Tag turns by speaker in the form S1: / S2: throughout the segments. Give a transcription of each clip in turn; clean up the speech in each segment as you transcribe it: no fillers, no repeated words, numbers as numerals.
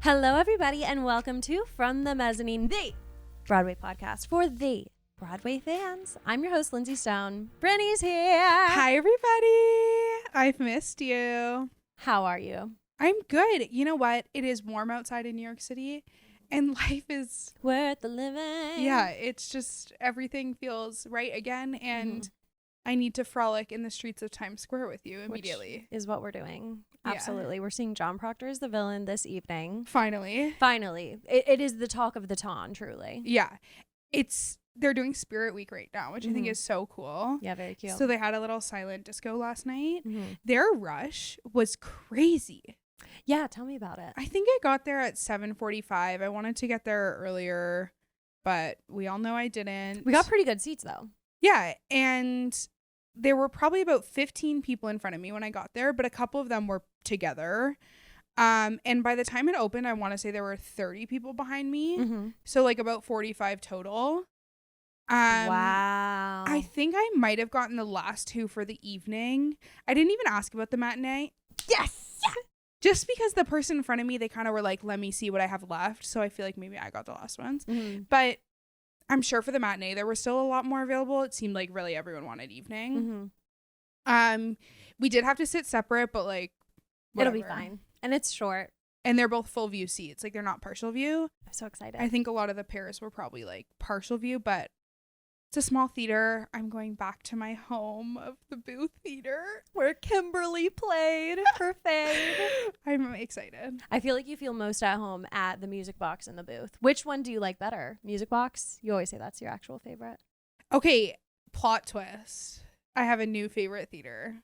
S1: Hello, everybody, and welcome to From the Mezzanine, the Broadway podcast for the Broadway fans. I'm your host, Lindsey Stone. Brinny's here.
S2: Hi, everybody. I've missed you.
S1: How are you?
S2: I'm good. You know what? It is warm outside in New York City, and life is
S1: worth the living.
S2: Yeah, it's just everything feels right again, and I need to frolic in the streets of Times Square with you immediately.
S1: Which is what we're doing.
S2: Yeah.
S1: Absolutely. We're seeing John Proctor as the villain this evening.
S2: Finally.
S1: It is the talk of the town, truly.
S2: Yeah. They're doing Spirit Week right now, which I think is so cool.
S1: Yeah, very cute.
S2: So they had a little silent disco last night.
S1: Mm-hmm.
S2: Their rush was crazy.
S1: Yeah, tell me about it.
S2: I think I got there at 7:45. I wanted to get there earlier, but we all know I didn't.
S1: We got pretty good seats, though.
S2: Yeah, and there were probably about 15 people in front of me when I got there, but a couple of them were together. And by the time it opened, I want to say there were 30 people behind me.
S1: Mm-hmm.
S2: So like about 45 total.
S1: Wow.
S2: I think I might have gotten the last two for the evening. I didn't even ask about the matinee.
S1: Yes.
S2: Yeah. Just because the person in front of me, they kind of were like, let me see what I have left. So I feel like maybe I got the last ones.
S1: Mm-hmm.
S2: But I'm sure for the matinee, there were still a lot more available. It seemed like really everyone wanted evening.
S1: Mm-hmm.
S2: We did have to sit separate, but like, whatever.
S1: It'll be fine. And it's short.
S2: And they're both full view seats. Like, they're not partial view.
S1: I'm so excited.
S2: I think a lot of the pairs were probably like partial view, but it's a small theater. I'm going back to my home of the Booth Theater
S1: where Kimberly played her fade.
S2: I'm excited.
S1: I feel like you feel most at home at the Music Box in the Booth. Which one do you like better? Music Box? You always say that's your actual favorite.
S2: Okay, plot twist. I have a new favorite theater.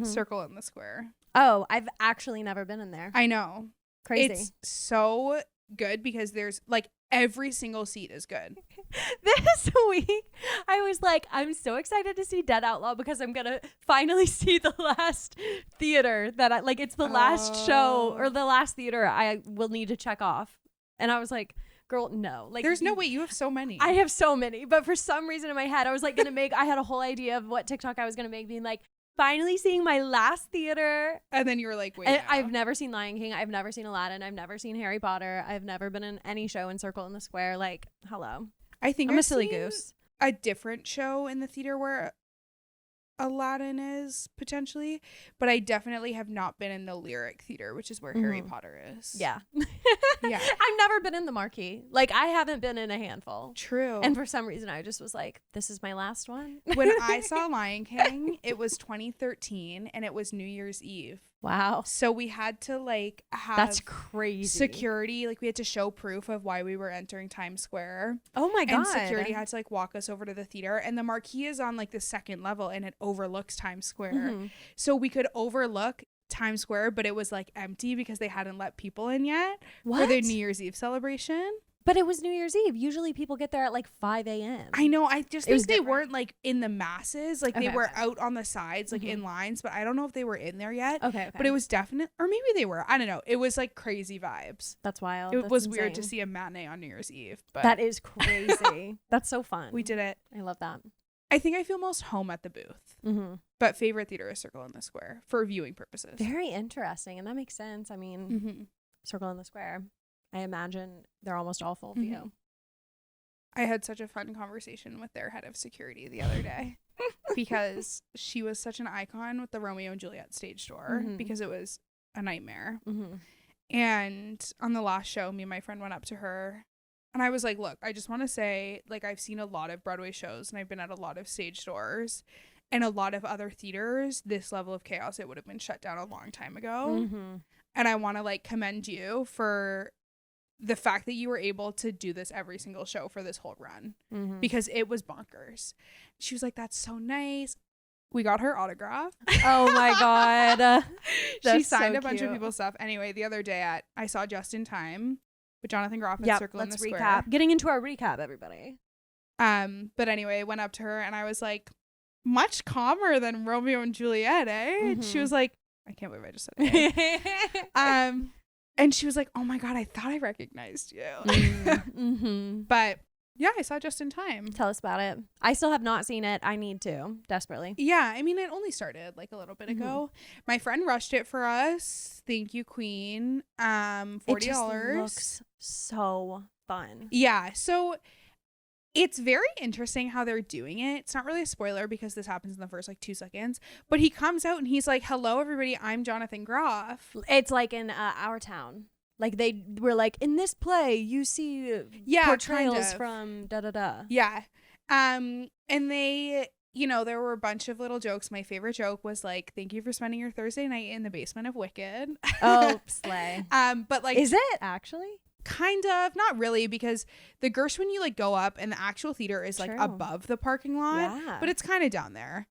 S2: Circle in the Square.
S1: Oh, I've actually never been in there.
S2: I know.
S1: Crazy.
S2: It's so good because there's like every single seat is good.
S1: This week, I was like, I'm so excited to see Dead Outlaw because I'm going to finally see the last theater that I like. It's the last show or the last theater I will need to check off. And I was like, girl, no. Like,
S2: there's no way. You have so many.
S1: I have so many. But for some reason in my head, I was like I had a whole idea of what TikTok I was going to make, being like, finally seeing my last theater.
S2: And then you were like, wait.
S1: And I've never seen Lion King. I've never seen Aladdin. I've never seen Harry Potter. I've never been in any show in Circle in the Square. Like, hello.
S2: I think
S1: I'm a silly goose.
S2: A different show in the theater where Aladdin is potentially, but I definitely have not been in the Lyric Theater, which is where Harry Potter is.
S1: Yeah.
S2: Yeah.
S1: I've never been in the Marquee. Like, I haven't been in a handful.
S2: True.
S1: And for some reason, I just was like, this is my last one.
S2: When I saw Lion King, it was 2013 and it was New Year's Eve.
S1: Wow.
S2: So we had to like have
S1: that's crazy
S2: security. Like we had to show proof of why we were entering Times Square.
S1: Oh my God.
S2: And security had to like walk us over to the theater. And the Marquee is on like the second level and it overlooks Times Square. So we could overlook Times Square, but it was like empty because they hadn't let people in yet for the New Year's Eve celebration.
S1: But it was New Year's Eve. Usually people get there at like 5 a.m.
S2: I know. I just think they weren't like in the masses. Like they were
S1: okay.
S2: out on the sides, like in lines, but I don't know if they were in there yet.
S1: Okay.
S2: But it was definite, or maybe they were. I don't know. It was like crazy vibes.
S1: That's wild.
S2: It was
S1: insane.
S2: weird to see a matinee on New Year's Eve. But
S1: that is crazy. That's so fun.
S2: We did it.
S1: I love that.
S2: I think I feel most home at the Booth. But favorite theater is Circle in the Square for viewing purposes.
S1: Very interesting. And that makes sense. I mean, Circle in the Square. I imagine they're almost all full view.
S2: I had such a fun conversation with their head of security the other day because she was such an icon with the Romeo and Juliet stage door because it was a nightmare. And on the last show, me and my friend went up to her and I was like, look, I just want to say, like, I've seen a lot of Broadway shows and I've been at a lot of stage doors and a lot of other theaters. This level of chaos, it would have been shut down a long time ago. And I want to like commend you for the fact that you were able to do this every single show for this whole run because it was bonkers. She was like, that's so nice. We got her autograph.
S1: Oh my God.
S2: She signed a bunch of people's stuff. Anyway, the other day I saw Just in Time with Jonathan Groff at Circle in the Square.
S1: Recap. Getting into our recap, everybody.
S2: But anyway, I went up to her and I was like, much calmer than Romeo and Juliet, eh? And she was like, I can't believe I just said it. And she was like, oh my God, I thought I recognized you. But Yeah, I saw Just in Time.
S1: Tell us about it. I still have not seen it. I need to desperately.
S2: Yeah, I mean, it only started like a little bit ago. My friend rushed it for us. Thank you, Queen. $40.
S1: It just looks so fun.
S2: Yeah, so it's very interesting how they're doing it. It's not really a spoiler because this happens in the first like 2 seconds, but he comes out and he's like, "Hello, everybody. I'm Jonathan Groff."
S1: It's like in Our Town. Like they were like, in this play, you see portrayals
S2: kind of.
S1: from da-da-da.
S2: Yeah. And they, you know, there were a bunch of little jokes. My favorite joke was like, "Thank you for spending your Thursday night in the basement of Wicked."
S1: Oh, slay.
S2: But like,
S1: is it actually?
S2: Kind of, not really, because the Gershwin, you like go up and the actual theater is like above the parking lot, but it's kind of down there.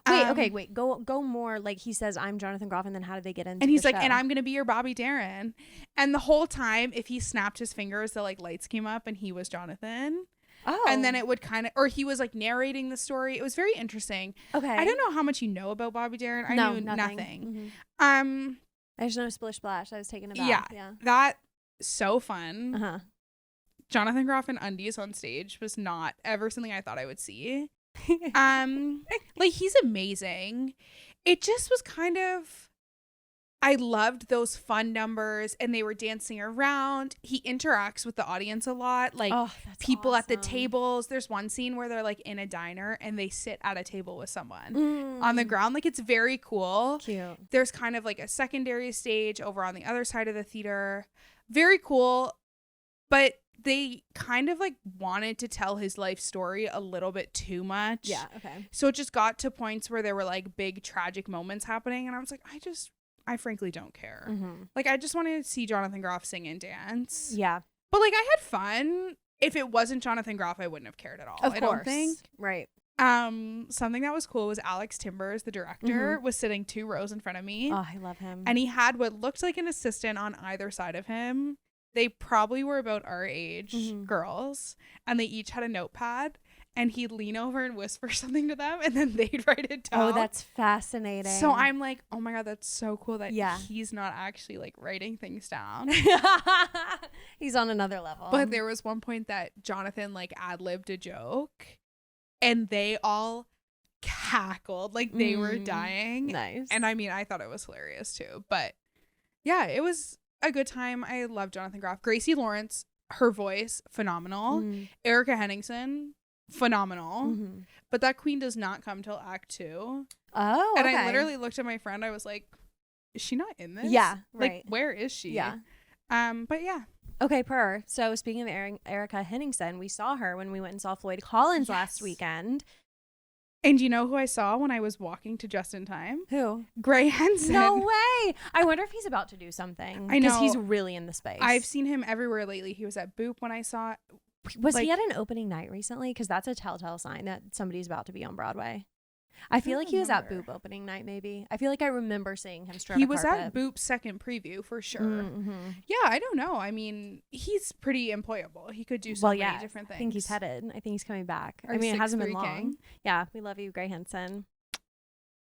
S1: Wait. Go more. Like he says, "I'm Jonathan Groff," and then how did they get into?
S2: And he's
S1: the
S2: like,
S1: show?
S2: "And I'm gonna be your Bobby Darin." And the whole time, if he snapped his fingers, the like lights came up, and he was Jonathan.
S1: Oh.
S2: And then it would kind of, or he was like narrating the story. It was very interesting.
S1: Okay.
S2: I don't know how much you know about Bobby Darin. I knew nothing.
S1: Mm-hmm. I just know Splish Splash. I was taken aback. Yeah.
S2: That so fun.
S1: Uh-huh.
S2: Jonathan Groff in undies on stage was not ever something I thought I would see. Like he's amazing. It just was kind of, I loved those fun numbers and they were dancing around. He interacts with the audience a lot, like people at the tables. There's one scene where they're like in a diner and they sit at a table with someone on the ground. Like it's very cool.
S1: Cute.
S2: There's kind of like a secondary stage over on the other side of the theater. Very cool. But they kind of like wanted to tell his life story a little bit too much.
S1: Yeah. Okay.
S2: So it just got to points where there were like big tragic moments happening. And I was like, I frankly don't care. Like, I just wanted to see Jonathan Groff sing and dance.
S1: Yeah.
S2: But like, I had fun. If it wasn't Jonathan Groff, I wouldn't have cared at all.
S1: Of course.
S2: I don't think.
S1: Right.
S2: Something that was cool was Alex Timbers, the director, was sitting 2 rows in front of me.
S1: Oh, I love him.
S2: And he had what looked like an assistant on either side of him. They probably were about our age, girls, and they each had a notepad, and he'd lean over and whisper something to them, and then they'd write it down.
S1: Oh, that's fascinating.
S2: So I'm like, oh my God, that's so cool that he's not actually like writing things down.
S1: He's on another level.
S2: But there was one point that Jonathan like ad-libbed a joke, and they all cackled like they were dying.
S1: Nice.
S2: And I mean, I thought it was hilarious too. But yeah, it was a good time. I love Jonathan Groff. Gracie Lawrence, her voice, phenomenal. Erica Henningsen, phenomenal. But that queen does not come till Act 2.
S1: Oh,
S2: and
S1: okay.
S2: I literally looked at my friend. I was like, is she not in this?
S1: Yeah,
S2: like,
S1: right.
S2: where is she?
S1: Yeah.
S2: But yeah.
S1: Okay, So speaking of Erica Henningsen, we saw her when we went and saw Floyd Collins last weekend.
S2: And you know who I saw when I was walking to Just in Time?
S1: Who?
S2: Gray Henson.
S1: No way. I wonder if he's about to do something.
S2: I know.
S1: Because he's really in the space.
S2: I've seen him everywhere lately. He was at Boop when I saw it.
S1: Was he at an opening night recently? Because that's a telltale sign that somebody's about to be on Broadway. I feel like he was at Boop opening night, maybe. I feel like I remember seeing him strut
S2: He
S1: a
S2: was
S1: carpet.
S2: at Boop's second preview for sure. Yeah, I don't know. I mean, he's pretty employable. He could do so many different things.
S1: I think he's headed. I think he's coming back. I mean, it hasn't been long.
S2: King.
S1: Yeah, we love you, Gray Henson.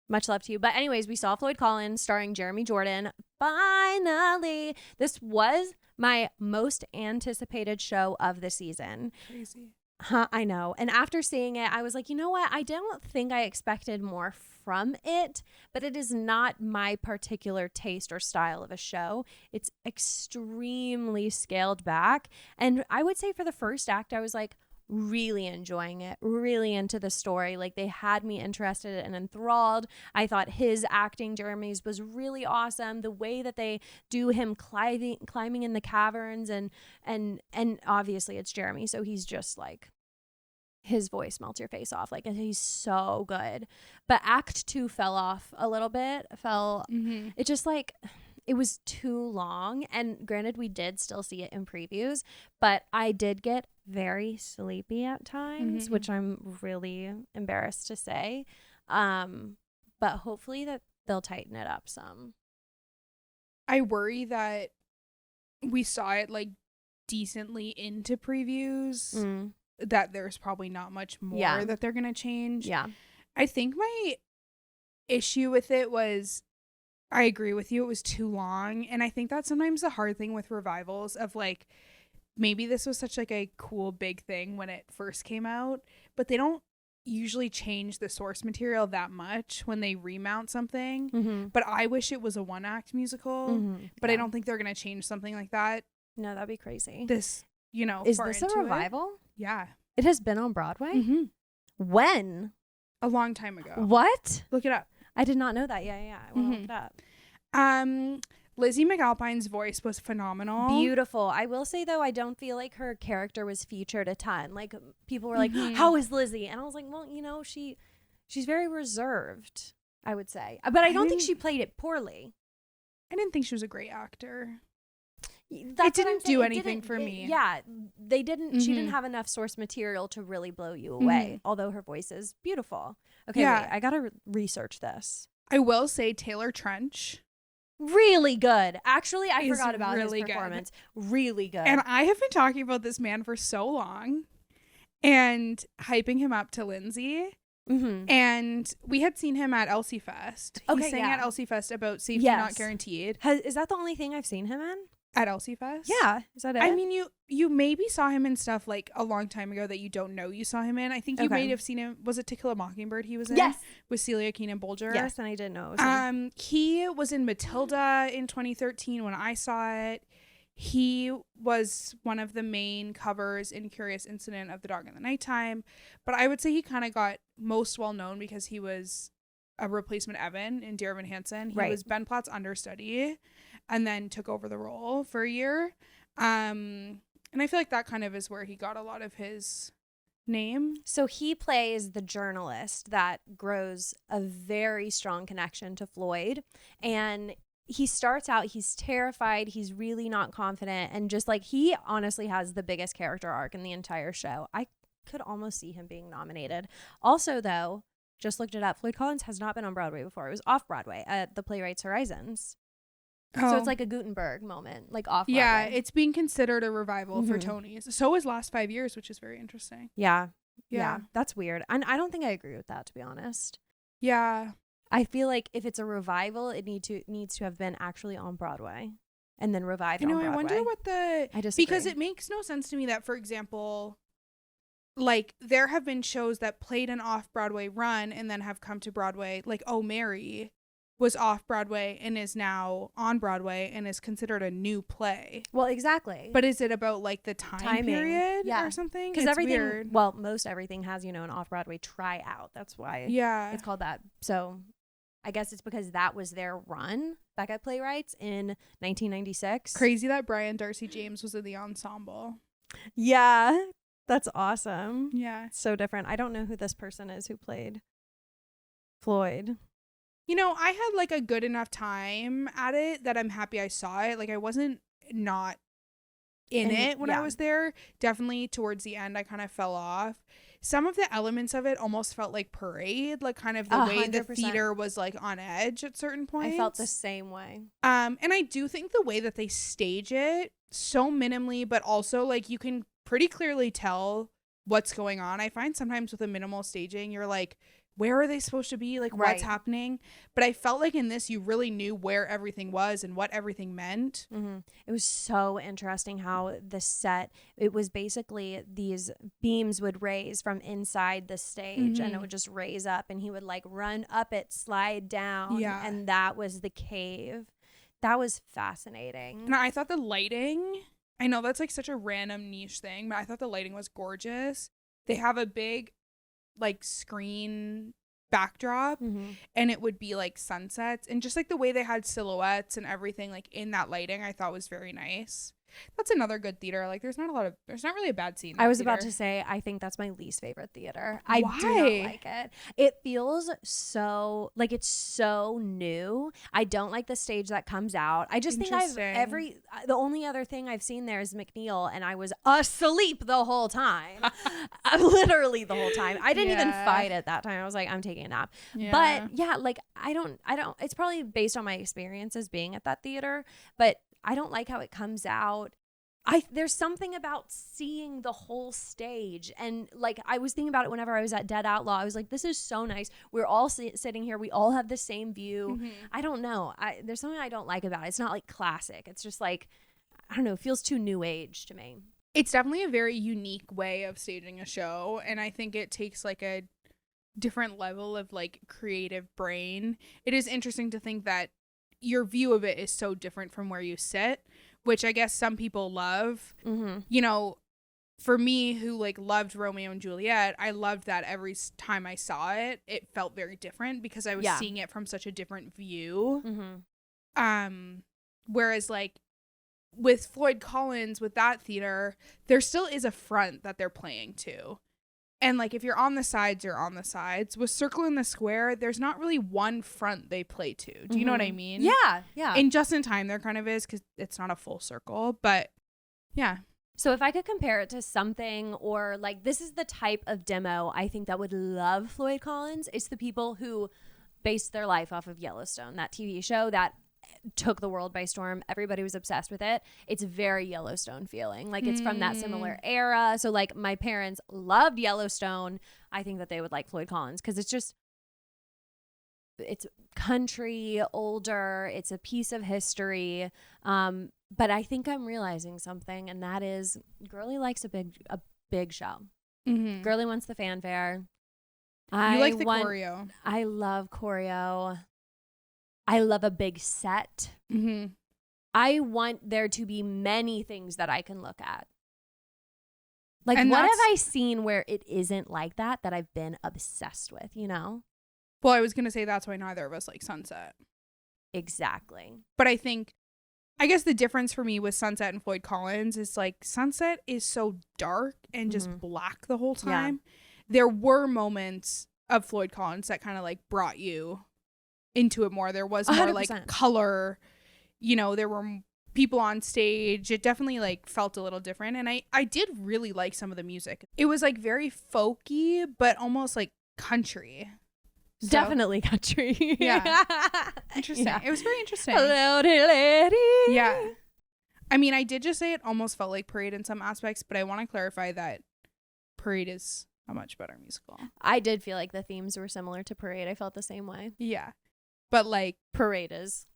S1: Much love to you. But anyways, we saw Floyd Collins starring Jeremy Jordan. Finally. This was my most anticipated show of the season.
S2: Crazy.
S1: I know. And after seeing it, I was like, you know what? I don't think I expected more from it, but it is not my particular taste or style of a show. It's extremely scaled back. And I would say for the first act, I was like really enjoying it, really into the story. Like they had me interested and enthralled. I thought his acting, Jeremy's, was really awesome. The way that they do him climbing in the caverns and obviously it's Jeremy, so he's just like, his voice melts your face off. Like he's so good. But Act 2 fell off a little bit. It just like, it was too long. And granted, we did still see it in previews, but I did get very sleepy at times, which I'm really embarrassed to say. But hopefully that they'll tighten it up some.
S2: I worry that we saw it like decently into previews, that there's probably not much more that they're going to change.
S1: Yeah.
S2: I think my issue with it was, I agree with you, it was too long. And I think that's sometimes the hard thing with revivals of like, maybe this was such like a cool big thing when it first came out, but they don't usually change the source material that much when they remount something. But I wish it was a one-act musical, but I don't think they're gonna change something like that.
S1: No, that'd be crazy.
S2: This, you know,
S1: is this a revival?
S2: Yeah,
S1: it has been on Broadway. When?
S2: A long time ago.
S1: What?
S2: Look it up.
S1: I did not know that. Yeah, I want to look it up.
S2: Lizzie McAlpine's voice was phenomenal.
S1: Beautiful. I will say, though, I don't feel like her character was featured a ton. Like, people were like, how is Lizzie? And I was like, well, you know, she's very reserved, I would say. But I don't think she played it poorly.
S2: I didn't think she was a great actor.
S1: It
S2: didn't do anything for me.
S1: Yeah, they didn't. She didn't have enough source material to really blow you away, although her voice is beautiful. Okay, wait, I got to research this.
S2: I will say Taylor Trench.
S1: Really good. Actually, I forgot about his performance. Good. Really good.
S2: And I have been talking about this man for so long and hyping him up to Lindsey. And we had seen him at Elsie Fest. He sang at Elsie Fest about Safety Not Guaranteed.
S1: Is that the only thing I've seen him in?
S2: At Elsie Fest?
S1: Yeah. Is that it?
S2: I mean, you maybe saw him in stuff like a long time ago that you don't know you saw him in. I think you may have seen him. Was it To Kill a Mockingbird he was in?
S1: Yes.
S2: With Celia Keenan-Bolger.
S1: Yes, and I didn't know it was him.
S2: He was in Matilda in 2013 when I saw it. He was one of the main covers in Curious Incident of the Dog in the Nighttime. But I would say he kind of got most well known because he was a replacement Evan in Dear Evan Hansen. He was Ben Platt's understudy and then took over the role for a year. And I feel like that kind of is where he got a lot of his name.
S1: So he plays the journalist that grows a very strong connection to Floyd. And he starts out, he's terrified, he's really not confident, and just like, he honestly has the biggest character arc in the entire show. I could almost see him being nominated. Also, though, just looked it up, Floyd Collins has not been on Broadway before. It was Off-Broadway at the Playwrights Horizons. So it's like a Gutenberg moment, like Off-Broadway.
S2: Yeah, it's being considered a revival for Tony's. So is Last 5 Years, which is very interesting.
S1: Yeah. That's weird. And I don't think I agree with that, to be honest.
S2: Yeah.
S1: I feel like if it's a revival, it needs to have been actually on Broadway and then revived on Broadway.
S2: I wonder what
S1: I disagree.
S2: because it makes no sense to me that, for example, like there have been shows that played an off-Broadway run and then have come to Broadway, like Oh Mary was off-Broadway and is now on Broadway and is considered a new play.
S1: Well, exactly.
S2: But is it about like the timing period or something?
S1: Because everything, weird. Well, most everything has, an off-Broadway tryout. That's why it's called that. So I guess it's because that was their run back at Playwrights in 1996.
S2: Crazy that Brian Darcy James was in the ensemble.
S1: Yeah, that's awesome.
S2: Yeah.
S1: So different. I don't know who this person is who played Floyd.
S2: I had like a good enough time at it that I'm happy I saw it. Like I wasn't not in it when I was there. Definitely towards the end I kind of fell off. Some of the elements of it almost felt like parade, like kind of the way the theater was like on edge at certain points.
S1: I felt the same way.
S2: And I do think the way that they stage it so minimally, but also like you can pretty clearly tell what's going on. I find sometimes with a minimal staging, you're like, where are they supposed to be? Like, what's happening? But I felt like in this, you really knew where everything was and what everything meant.
S1: It was so interesting how the set, it was basically these beams would raise from inside the stage and it would just raise up and he would like run up it, slide down. Yeah. And that was the cave. That was fascinating.
S2: And I thought the lighting, I know that's like such a random niche thing, but I thought the lighting was gorgeous. They have a big like screen backdrop and it would be like sunsets and just like the way they had silhouettes and everything like in that lighting I thought was very nice. That's another good theater. Like there's not really a bad scene.
S1: I was about to say I think that's my least favorite theater. Why? I do not like it. It feels so like it's so new. I don't like the stage that comes out. I just think the only other thing I've seen there is McNeil and I was asleep the whole time. Literally the whole time. I didn't even fight at that time. I was like, I'm taking a nap. Yeah. But yeah, like I don't it's probably based on my experiences being at that theater, but I don't like how it comes out. There's something about seeing the whole stage. And like, I was thinking about it whenever I was at Dead Outlaw. I was like, this is so nice. We're all sitting here. We all have the same view. I don't know. There's something I don't like about it. It's not like classic. It's just like, I don't know. It feels too new age to me.
S2: It's definitely a very unique way of staging a show, and I think it takes like a different level of like creative brain. It is interesting to think that your view of it is so different from where you sit, which I guess some people love.
S1: Mm-hmm.
S2: You know, for me, who like loved Romeo and Juliet, I loved that every time I saw it, it felt very different because I was seeing it from such a different view.
S1: Mm-hmm.
S2: Whereas like with Floyd Collins, with that theater, there still is a front that they're playing to. And like if you're on the sides, you're on the sides. With Circle in the Square, there's not really one front they play to. Do you know what I mean?
S1: Yeah, yeah.
S2: In Just in Time, there kind of is because it's not a full circle, but yeah.
S1: So if I could compare it to something, or like this is the type of demo I think that would love Floyd Collins, it's the people who based their life off of Yellowstone, that TV show that took the world by storm. Everybody was obsessed with it. It's very Yellowstone feeling. Like it's from that similar era. So like my parents loved Yellowstone. I think that they would like Floyd Collins because it's country, older, it's a piece of history. But I think I'm realizing something, and that is Girly likes a big show.
S2: Mm-hmm.
S1: Girly wants the fanfare.
S2: You like the choreo.
S1: I love choreo. I love a big set.
S2: Mm-hmm.
S1: I want there to be many things that I can look at. Like,
S2: and
S1: what have I seen where it isn't like that I've been obsessed with, you know?
S2: Well, I was going to say that's why neither of us like Sunset.
S1: Exactly.
S2: But I guess the difference for me with Sunset and Floyd Collins is like Sunset is so dark and just black the whole time. Yeah. There were moments of Floyd Collins that kind of like brought you into it more. There was more 100%. Like color, you know, there were people on stage. It definitely like felt a little different. And I did really like some of the music. It was like very folky, but almost like country. So,
S1: definitely country.
S2: Yeah. Interesting. Yeah. It was very interesting.
S1: Hello, lady.
S2: Yeah. I mean, I did just say it almost felt like Parade in some aspects, but I want to clarify that Parade is a much better musical.
S1: I did feel like the themes were similar to Parade. I felt the same way.
S2: Yeah. But like
S1: Parade is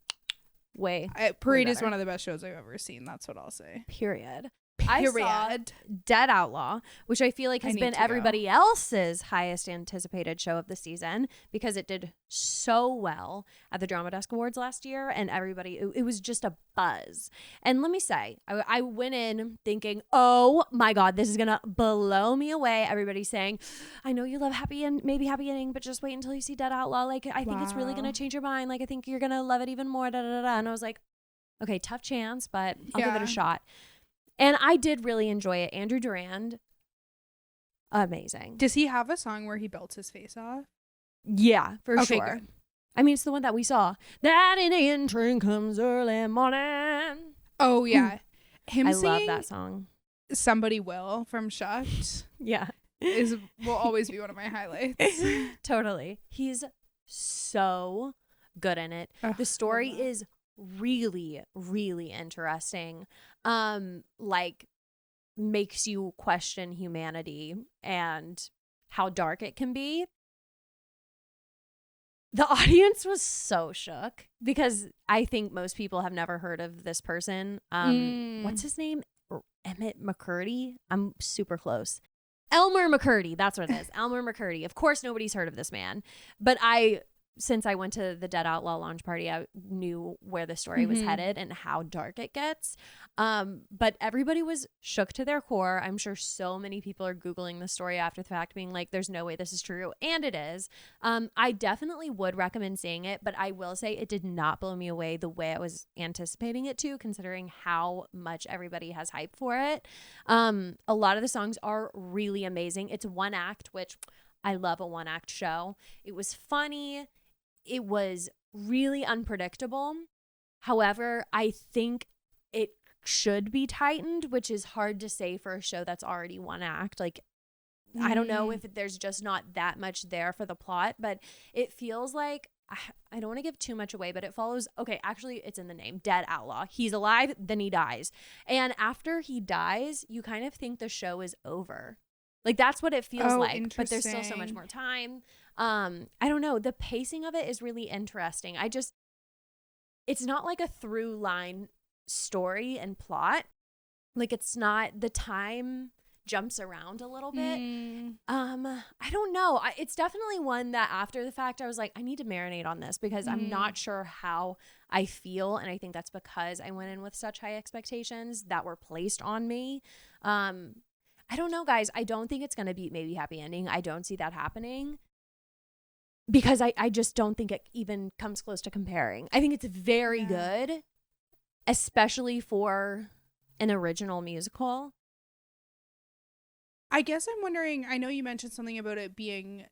S2: Parade is one of the best shows I've ever seen. That's what I'll say.
S1: Period. I saw Dead Outlaw, which I feel like has been everybody else's highest anticipated show of the season because it did so well at the Drama Desk Awards last year, and it was just a buzz. And let me say, I went in thinking, oh my God, this is gonna blow me away. Everybody's saying, I know you love Happy Ending, but just wait until you see Dead Outlaw. Like, I think it's really gonna change your mind. Like, I think you're gonna love it even more. Da, da, da, da. And I was like, okay, tough chance, but I'll give it a shot. And I did really enjoy it. Andrew Durand, amazing.
S2: Does he have a song where he belts his face off?
S1: Yeah, for sure.
S2: Good.
S1: I mean, it's the one that we saw. That Indian train comes early morning.
S2: Oh, yeah.
S1: I love that song.
S2: Somebody Will from Shucked.
S1: Yeah.
S2: Will always be one of my highlights.
S1: Totally. He's so good in it. The story is really, really interesting. Like makes you question humanity and how dark it can be. The audience was so shook because I think most people have never heard of this person. What's his name? Emmett McCurdy? I'm super close. Elmer McCurdy. That's what it is. Elmer McCurdy. Of course, nobody's heard of this man. But since I went to the Dead Outlaw launch party, I knew where the story was headed and how dark it gets. But everybody was shook to their core. I'm sure so many people are Googling the story after the fact, being like, there's no way this is true. And it is. I definitely would recommend seeing it, but I will say it did not blow me away the way I was anticipating it to, considering how much everybody has hype for it. A lot of the songs are really amazing. It's one act, which I love a one act show. It was funny. It was really unpredictable. However, I think it should be tightened, which is hard to say for a show that's already one act. Like, I don't know if there's just not that much there for the plot, but it feels like, I don't want to give too much away, but it follows, okay, actually it's in the name, Dead Outlaw. He's alive, then he dies. And after he dies, you kind of think the show is over. Like, that's what it feels like, but there's still so much more time. I don't know. The pacing of it is really interesting. It's not like a through line story and plot. Like it's not, the time jumps around a little bit. I don't know. It's definitely one that after the fact I was like, I need to marinate on this because I'm not sure how I feel, and I think that's because I went in with such high expectations that were placed on me. I don't know, guys. I don't think it's gonna be maybe happy ending. I don't see that happening because I just don't think it even comes close to comparing. I think it's very good, especially for an original musical.
S2: I guess I'm wondering, I know you mentioned something about it being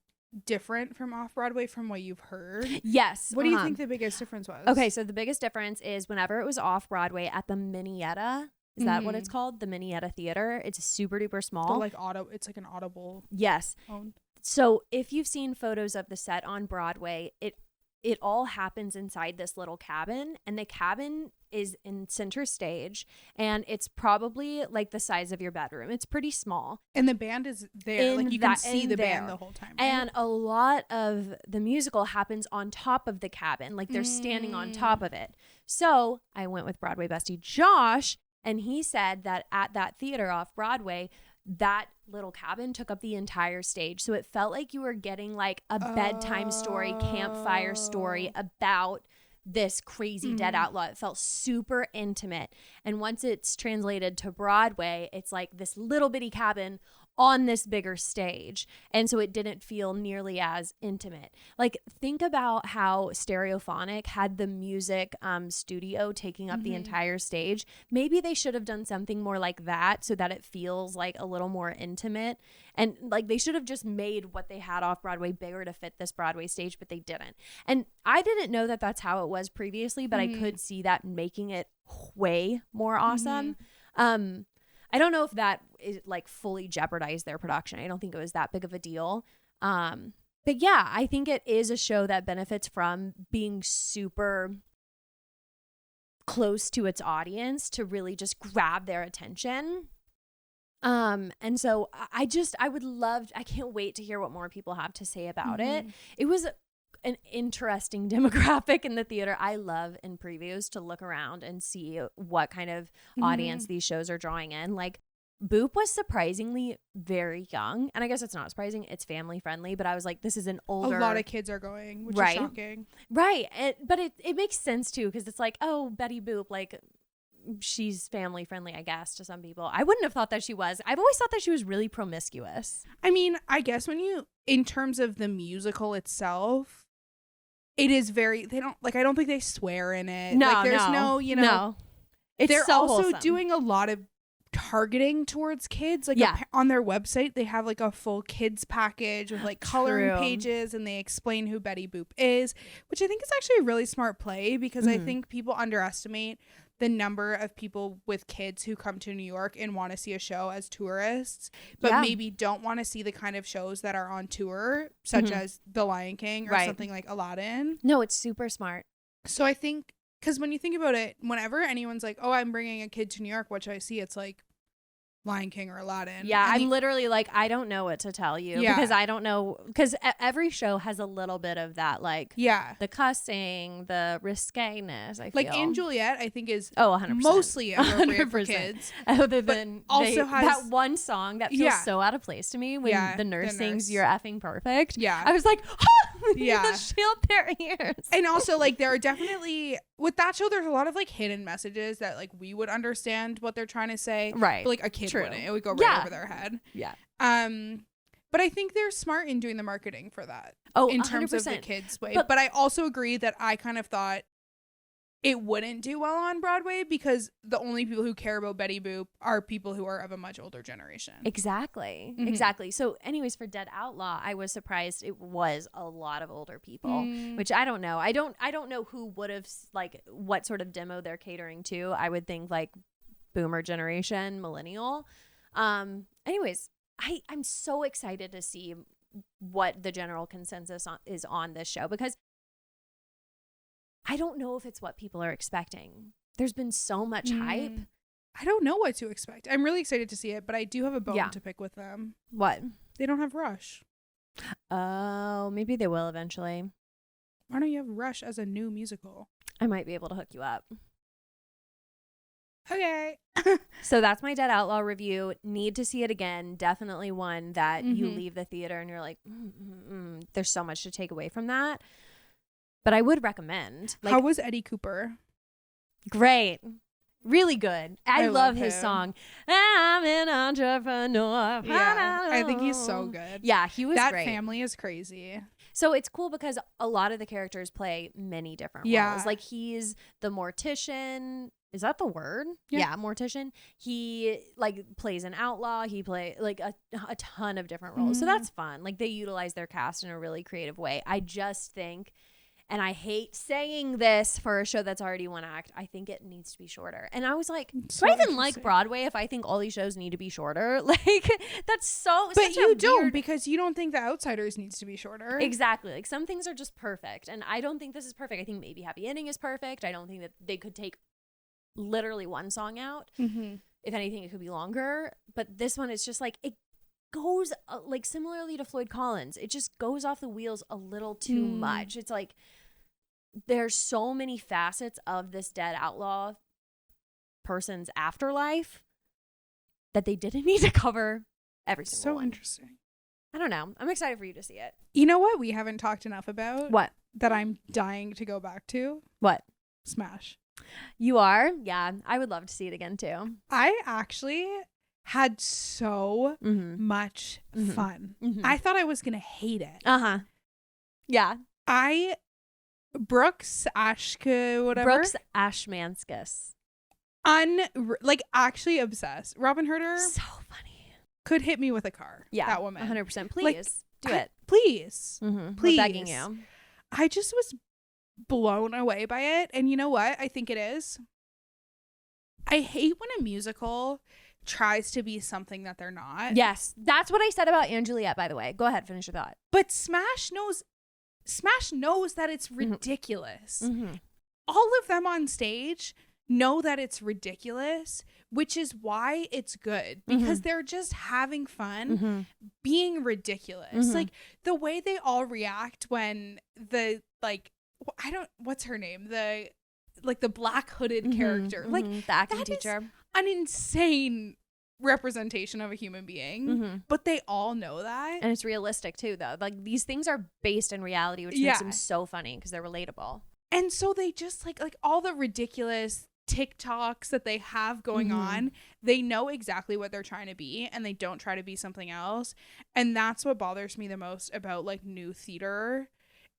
S2: different from Off-Broadway from what you've heard.
S1: Yes.
S2: What do you think the biggest difference was?
S1: Okay, so the biggest difference is whenever it was Off-Broadway at the Minietta, is that what it's called? The Minietta Theater. It's super duper small.
S2: It's like an audible.
S1: Yes.
S2: Owned.
S1: So if you've seen photos of the set on Broadway, it all happens inside this little cabin, and the cabin is in center stage, and it's probably like the size of your bedroom. It's pretty small.
S2: And the band is there. Like you can see the band the whole time. Right?
S1: And a lot of the musical happens on top of the cabin. Like they're standing on top of it. So I went with Broadway Bestie Josh, and he said that at that theater off Broadway, that little cabin took up the entire stage. So it felt like you were getting like a bedtime story, campfire story about this crazy dead outlaw. It felt super intimate. And once it's translated to Broadway, it's like this little bitty cabin on this bigger stage. And so it didn't feel nearly as intimate. Like think about how Stereophonic had the music studio taking up the entire stage. Maybe they should have done something more like that so that it feels like a little more intimate. And like they should have just made what they had off Broadway bigger to fit this Broadway stage, but they didn't. And I didn't know that that's how it was previously, but I could see that making it way more awesome. I don't know if that is like fully jeopardized their production. I don't think it was that big of a deal. But yeah, I think it is a show that benefits from being super close to its audience to really just grab their attention. And so I can't wait to hear what more people have to say about it. It was an interesting demographic in the theater. I love in previews to look around and see what kind of audience these shows are drawing in. Like Boop was surprisingly very young, and I guess it's not surprising, it's family friendly, but I was like, this is an older,
S2: a lot of kids are going, which is shocking,
S1: right? But it makes sense too, because it's like, oh, Betty Boop, like she's family friendly, I guess, to some people. I wouldn't have thought that she was. I've always thought that she was really promiscuous.
S2: I mean, I guess in terms of the musical itself, it is very, I don't think they swear in it.
S1: No,
S2: like, there's
S1: no. It's
S2: they're
S1: so
S2: also
S1: wholesome.
S2: doing a lot of targeting towards kids. Like on their website, they have like a full kids package with like coloring pages, and they explain who Betty Boop is, which I think is actually a really smart play, because I think people underestimate the number of people with kids who come to New York and want to see a show as tourists, but maybe don't want to see the kind of shows that are on tour, such as The Lion King or something like Aladdin.
S1: No, it's super smart.
S2: So I think, because when you think about it, whenever anyone's like, oh, I'm bringing a kid to New York, what should I see? It's like Lion King or Aladdin.
S1: Yeah, I'm literally like, I don't know what to tell you, because I don't know, because every show has a little bit of that, like the cussing, the risqueness. I feel
S2: like In Juliet, I think is
S1: 100%.
S2: mostly appropriate for kids.
S1: Other than
S2: also has
S1: that one song that feels so out of place to me when the nurse sings "You're effing perfect."
S2: Yeah,
S1: I was like, shield their ears.
S2: And also, like, there are definitely, with that show, there's a lot of like hidden messages that like we would understand what they're trying to say,
S1: right?
S2: But like a kid wouldn't. It would go right over their head.
S1: Yeah.
S2: But I think they're smart in doing the marketing for that. In
S1: 100%.
S2: terms of the kids' way. But I also agree that I kind of thought it wouldn't do well on Broadway, because the only people who care about Betty Boop are people who are of a much older generation.
S1: Exactly. So anyways, for Dead Outlaw, I was surprised it was a lot of older people, which I don't know. I don't know who would have, like, what sort of demo they're catering to. I would think like boomer generation, millennial. Anyways, I'm so excited to see what the general consensus is on this show, because I don't know if it's what people are expecting. There's been so much hype.
S2: I don't know what to expect. I'm really excited to see it, but I do have a bone to pick with them.
S1: What?
S2: They don't have Rush.
S1: Oh, maybe they will eventually.
S2: Why don't you have Rush as a new musical?
S1: I might be able to hook you up.
S2: Okay.
S1: So that's my Dead Outlaw review. Need to see it again. Definitely one that you leave the theater and you're like, there's so much to take away from that. But I would recommend. Like,
S2: how was Eddie Cooper?
S1: Great. Really good. I love his
S2: him.
S1: song. I'm an entrepreneur.
S2: Yeah, I think he's so good.
S1: Yeah, he was
S2: that
S1: great.
S2: family is crazy.
S1: So it's cool because a lot of the characters play many different roles. Like he's the mortician. Is that the word? Yeah, mortician. He like plays an outlaw. He play like a ton of different roles. So that's fun. Like they utilize their cast in a really creative way. I just think, and I hate saying this for a show that's already one act, I think it needs to be shorter. And I was like,
S2: so
S1: do I even like Broadway if I think all these shows need to be shorter? Like that's so.
S2: But you don't, because you don't think The Outsiders needs to be shorter.
S1: Exactly. Like some things are just perfect, and I don't think this is perfect. I think maybe Happy Ending is perfect. I don't think that they could take literally one song out. If anything, it could be longer. But this one is just like it goes like similarly to Floyd Collins. It just goes off the wheels a little too much. It's like there's so many facets of this dead outlaw person's afterlife that they didn't need to cover every single one.
S2: So interesting.
S1: I don't know. I'm excited for you to see it.
S2: You know what we haven't talked enough about?
S1: What?
S2: That I'm dying to go back to?
S1: What?
S2: Smash.
S1: You are? Yeah. I would love to see it again too.
S2: I actually had so much fun. I thought I was going to hate it.
S1: Yeah.
S2: Brooks Ashka, whatever.
S1: Brooks Ashmanskas.
S2: Like actually obsessed. Robin Herder.
S1: So funny.
S2: Could hit me with a car.
S1: Yeah.
S2: That woman.
S1: 100%. Please.
S2: Like,
S1: do it.
S2: Please.
S1: We're
S2: Please.
S1: begging you.
S2: I just was blown away by it. And you know what? I think it is. I hate when a musical tries to be something that they're not.
S1: Yes. That's what I said about Anne Juliet, by the way. Go ahead. Finish your thought.
S2: But Smash knows that it's ridiculous. All of them on stage know that it's ridiculous, which is why it's good, because they're just having fun being ridiculous. Like the way they all react when the what's her name? The black hooded character. Like
S1: the acting
S2: that
S1: teacher.
S2: Is an insane representation of a human being, but they all know that,
S1: and it's realistic too, though. Like these things are based in reality, which makes them so funny because they're relatable.
S2: And so they just like all the ridiculous TikToks that they have going on, they know exactly what they're trying to be, and they don't try to be something else. And that's what bothers me the most about like new theater,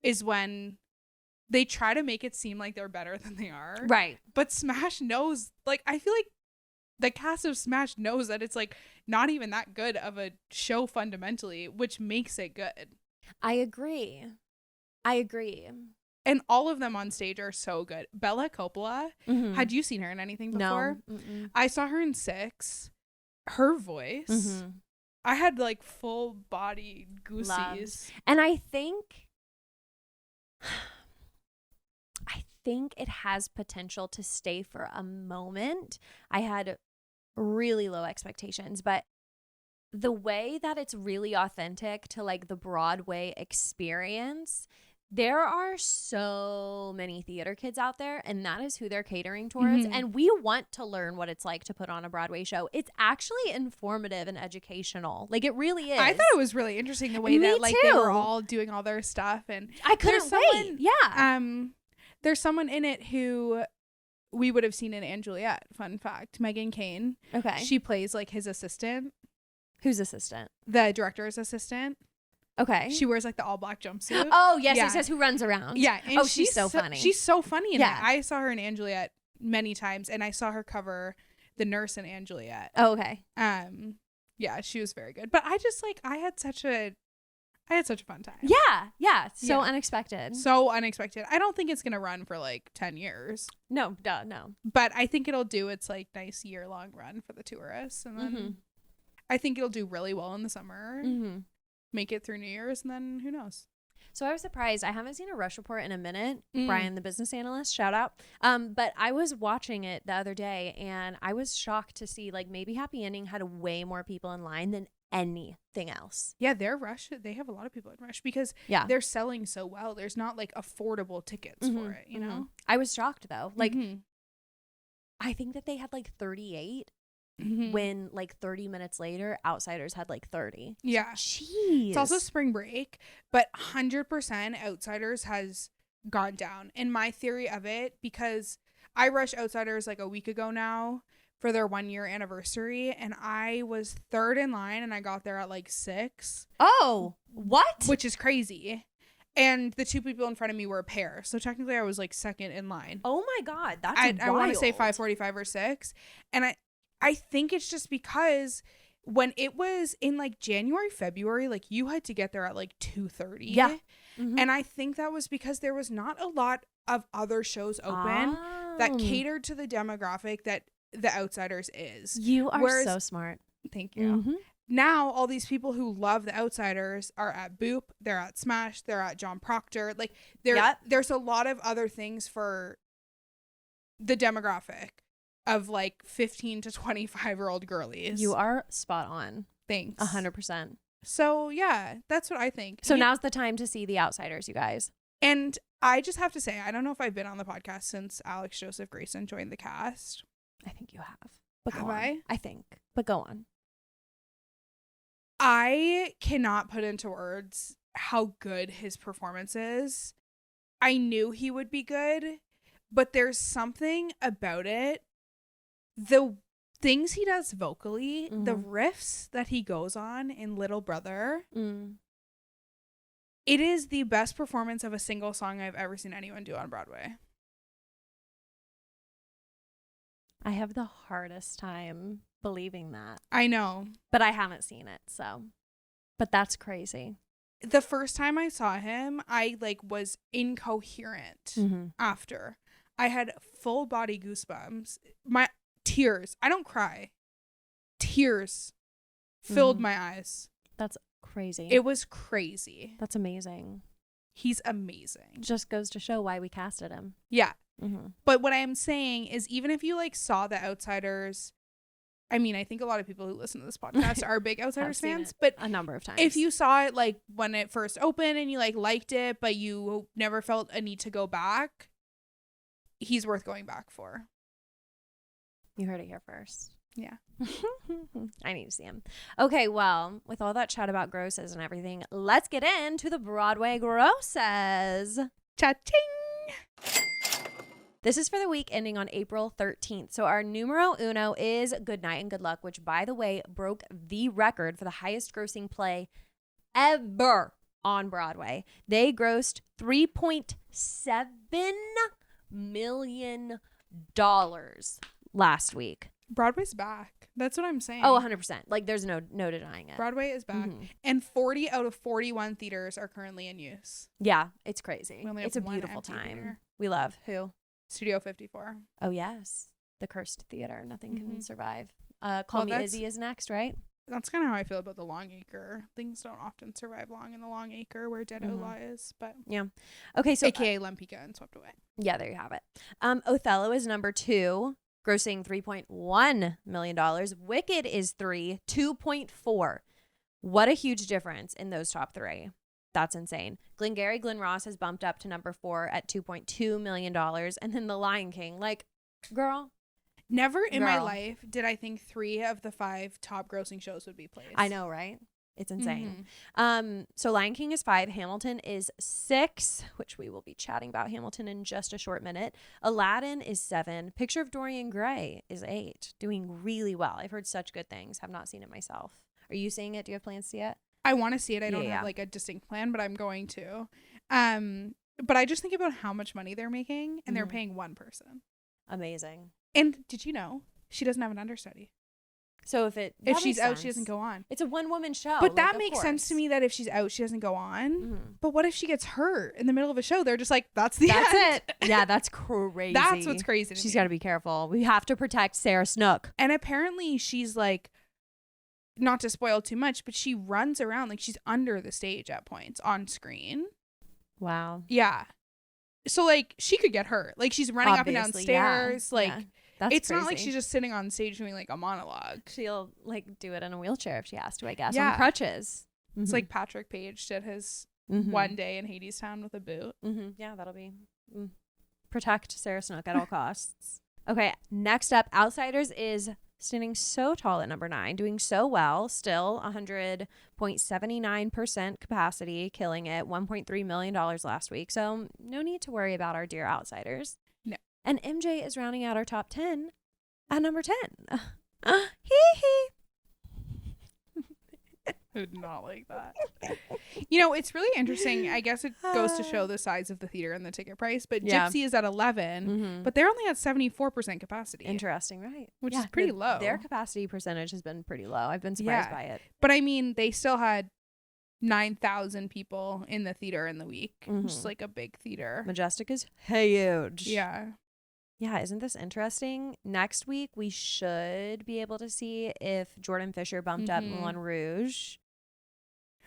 S2: is when they try to make it seem like they're better than they are.
S1: Right.
S2: But Smash knows, like, I feel like the cast of Smash knows that it's like not even that good of a show fundamentally, which makes it good.
S1: I agree.
S2: And all of them on stage are so good. Bella Coppola, had you seen her in anything before?
S1: No.
S2: I saw her in 6. Her voice, I had like full body goosies.
S1: Loved. And I think it has potential to stay for a moment. I had really low expectations, but the way that it's really authentic to like the Broadway experience, there are so many theater kids out there, and that is who they're catering towards. And we want to learn what it's like to put on a Broadway show. It's actually informative and educational. Like it really is.
S2: I thought it was really interesting the way that like they were all doing all their stuff, and
S1: I couldn't wait. Yeah.
S2: There's someone in it who we would have seen in Anne Juliet. Fun fact: Megan Kane.
S1: Okay.
S2: She plays like his assistant.
S1: Whose assistant?
S2: The director's assistant.
S1: Okay.
S2: She wears like the all black jumpsuit.
S1: Oh yes, who runs around?
S2: Yeah. And
S1: she's so funny.
S2: She's so funny in that. I saw her in Anne Juliet many times, and I saw her cover the nurse in Anne Juliet.
S1: Oh, okay.
S2: Yeah, she was very good. But I just like I had such a fun time.
S1: Yeah. So unexpected.
S2: So unexpected. I don't think it's gonna run for like 10 years.
S1: No.
S2: But I think it'll do its like nice year-long run for the tourists, and then I think it'll do really well in the summer. Make it through New Year's, and then who knows.
S1: So I was surprised. I haven't seen a Rush Report in a minute. Brian, the business analyst, shout out. But I was watching it the other day, and I was shocked to see like maybe Happy Ending had way more people in line than anything else.
S2: Yeah, they're Rush. They have a lot of people in Rush because they're selling so well. There's not like affordable tickets for it, you know?
S1: I was shocked though. Like I think that they had like 38
S2: Mm-hmm.
S1: when like 30 minutes later, Outsiders had like 30.
S2: Yeah.
S1: Jeez.
S2: It's also spring break, but 100% Outsiders has gone down. And my theory of it, because I rushed Outsiders like a week ago now for their 1-year anniversary, and I was third in line and I got there at like 6.
S1: Oh, what?
S2: Which is crazy. And the 2 people in front of me were a pair. So technically I was like second in line.
S1: Oh my God. That's
S2: I want to say
S1: wild.
S2: 5:45 or 6. And I think it's just because when it was in like January, February, like you had to get there at like 2:30.
S1: Yeah. Mm-hmm.
S2: And I think that was because there was not a lot of other shows open that catered to the demographic that the Outsiders is.
S1: You are so smart.
S2: Thank you.
S1: Mm-hmm.
S2: Now all these people who love the Outsiders are at Boop, they're at Smash, they're at John Proctor. Like there's a lot of other things for the demographic of like 15 to 25-year-old girlies.
S1: You are spot on.
S2: Thanks.
S1: 100%.
S2: So yeah, that's what I think.
S1: So now's the time to see the Outsiders, you guys.
S2: And I just have to say, I don't know if I've been on the podcast since Alex Joseph Grayson joined the cast.
S1: I think you have. But
S2: Have
S1: go on.
S2: I
S1: think. But go on.
S2: I cannot put into words how good his performance is. I knew he would be good, but there's something about it. The things he does vocally, the riffs that he goes on in Little Brother, it is the best performance of a single song I've ever seen anyone do on Broadway.
S1: I have the hardest time believing that.
S2: I know.
S1: But I haven't seen it, so. But that's crazy.
S2: The first time I saw him, I like was incoherent after. I had full body goosebumps. My tears. I don't cry. Tears filled my eyes.
S1: That's crazy.
S2: It was crazy.
S1: That's amazing.
S2: He's amazing.
S1: Just goes to show why we casted him.
S2: Yeah. But what I'm saying is, even if you like saw the Outsiders, I mean, I think a lot of people who listen to this podcast are big Outsiders fans, but
S1: a number of times.
S2: If you saw it like when it first opened and you like liked it, but you never felt a need to go back, he's worth going back for.
S1: You heard it here first.
S2: Yeah.
S1: I need to see him. Okay, well, with all that chat about grosses and everything, let's get into the Broadway grosses.
S2: Cha-ching!
S1: This is for the week ending on April 13th. So our numero uno is Good Night and Good Luck, which, by the way, broke the record for the highest grossing play ever on Broadway. They grossed $3.7 million last week.
S2: Broadway's back. That's what I'm saying.
S1: Oh, 100%. Like, there's no denying it.
S2: Broadway is back. And 40 out of 41 theaters are currently in use.
S1: Yeah, it's crazy.
S2: We only
S1: It's
S2: have
S1: a
S2: one
S1: beautiful
S2: empty
S1: time.
S2: theater.
S1: We love who?
S2: Studio 54.
S1: Oh, yes. The cursed theater. Nothing can survive. Call Me Izzy is next, right?
S2: That's kind of how I feel about the Long Acre. Things don't often survive long in the Long Acre where Dead Outlaw is, but
S1: yeah. Okay, so
S2: AKA Lempicka and Swept Away.
S1: Yeah, there you have it. Othello is number 2, grossing $3.1 million. Wicked is 3, 2.4. What a huge difference in those top 3. That's insane. Glengarry Glen Ross has bumped up to number 4 at $2.2 million. And then The Lion King, like, girl.
S2: Never in my life did I think 3 of the 5 top grossing shows would be plays.
S1: I know, right? It's insane. So Lion King is 5. Hamilton is 6, which we will be chatting about Hamilton in just a short minute. Aladdin is 7. Picture of Dorian Gray is 8. Doing really well. I've heard such good things. Have not seen it myself. Are you seeing it? Do you have plans to see it?
S2: I want to see it. I don't have like a distinct plan, but I'm going to. But I just think about how much money they're making, and they're paying one person.
S1: Amazing.
S2: And did you know she doesn't have an understudy?
S1: So if
S2: she's out, she doesn't go on.
S1: It's a one-woman show.
S2: But that makes sense to me that if she's out, she doesn't go on. But what if she gets hurt in the middle of a show? They're just like, that's end.
S1: It. Yeah, that's crazy.
S2: That's what's crazy.
S1: She's got to be careful. We have to protect Sarah Snook.
S2: And apparently she's like, not to spoil too much, but she runs around like she's under the stage at points on screen.
S1: Wow.
S2: Yeah. So like she could get hurt. Like she's running up and down stairs. Like it's crazy. Not like she's just sitting on stage doing like a monologue.
S1: She'll like do it in a wheelchair if she has to, I guess. On crutches.
S2: It's like Patrick Page did his one day in Hadestown with a boot.
S1: Yeah, that'll be protect Sarah Snook at all costs. Okay, next up, Outsiders is standing so tall at number 9, doing so well, still 100.79% capacity, killing it, $1.3 million last week. So no need to worry about our dear Outsiders.
S2: No.
S1: And MJ is rounding out our top 10 at number 10. Hee hee.
S2: I did not like that. You know, it's really interesting. I guess it goes to show the size of the theater and the ticket price. But Gypsy is at 11, but they're only at 74% capacity.
S1: Interesting, right?
S2: Which is pretty low.
S1: Their capacity percentage has been pretty low. I've been surprised by it.
S2: But I mean, they still had 9,000 people in the theater in the week. Just like a big theater.
S1: Majestic is huge.
S2: Yeah.
S1: Yeah, isn't this interesting? Next week, we should be able to see if Jordan Fisher bumped up Moulin Rouge.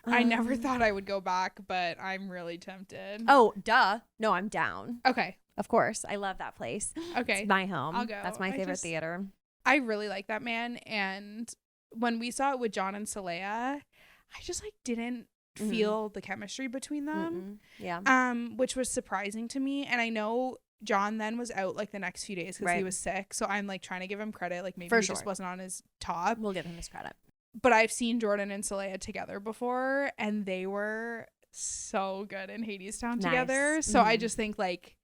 S2: I never thought I would go back, but I'm really tempted.
S1: Oh, duh. No, I'm down.
S2: Okay.
S1: Of course. I love that place.
S2: Okay.
S1: It's my home.
S2: I'll go.
S1: That's my favorite theater.
S2: I really like that man. And when we saw it with John and Saleha, I just like didn't feel the chemistry between them.
S1: Yeah.
S2: Which was surprising to me. And I know John then was out like the next few days because he was sick. So I'm like trying to give him credit. Like maybe he just wasn't on his top.
S1: We'll give him his credit.
S2: But I've seen Jordan and Saleha together before, and they were so good in Hadestown together. So I just think like,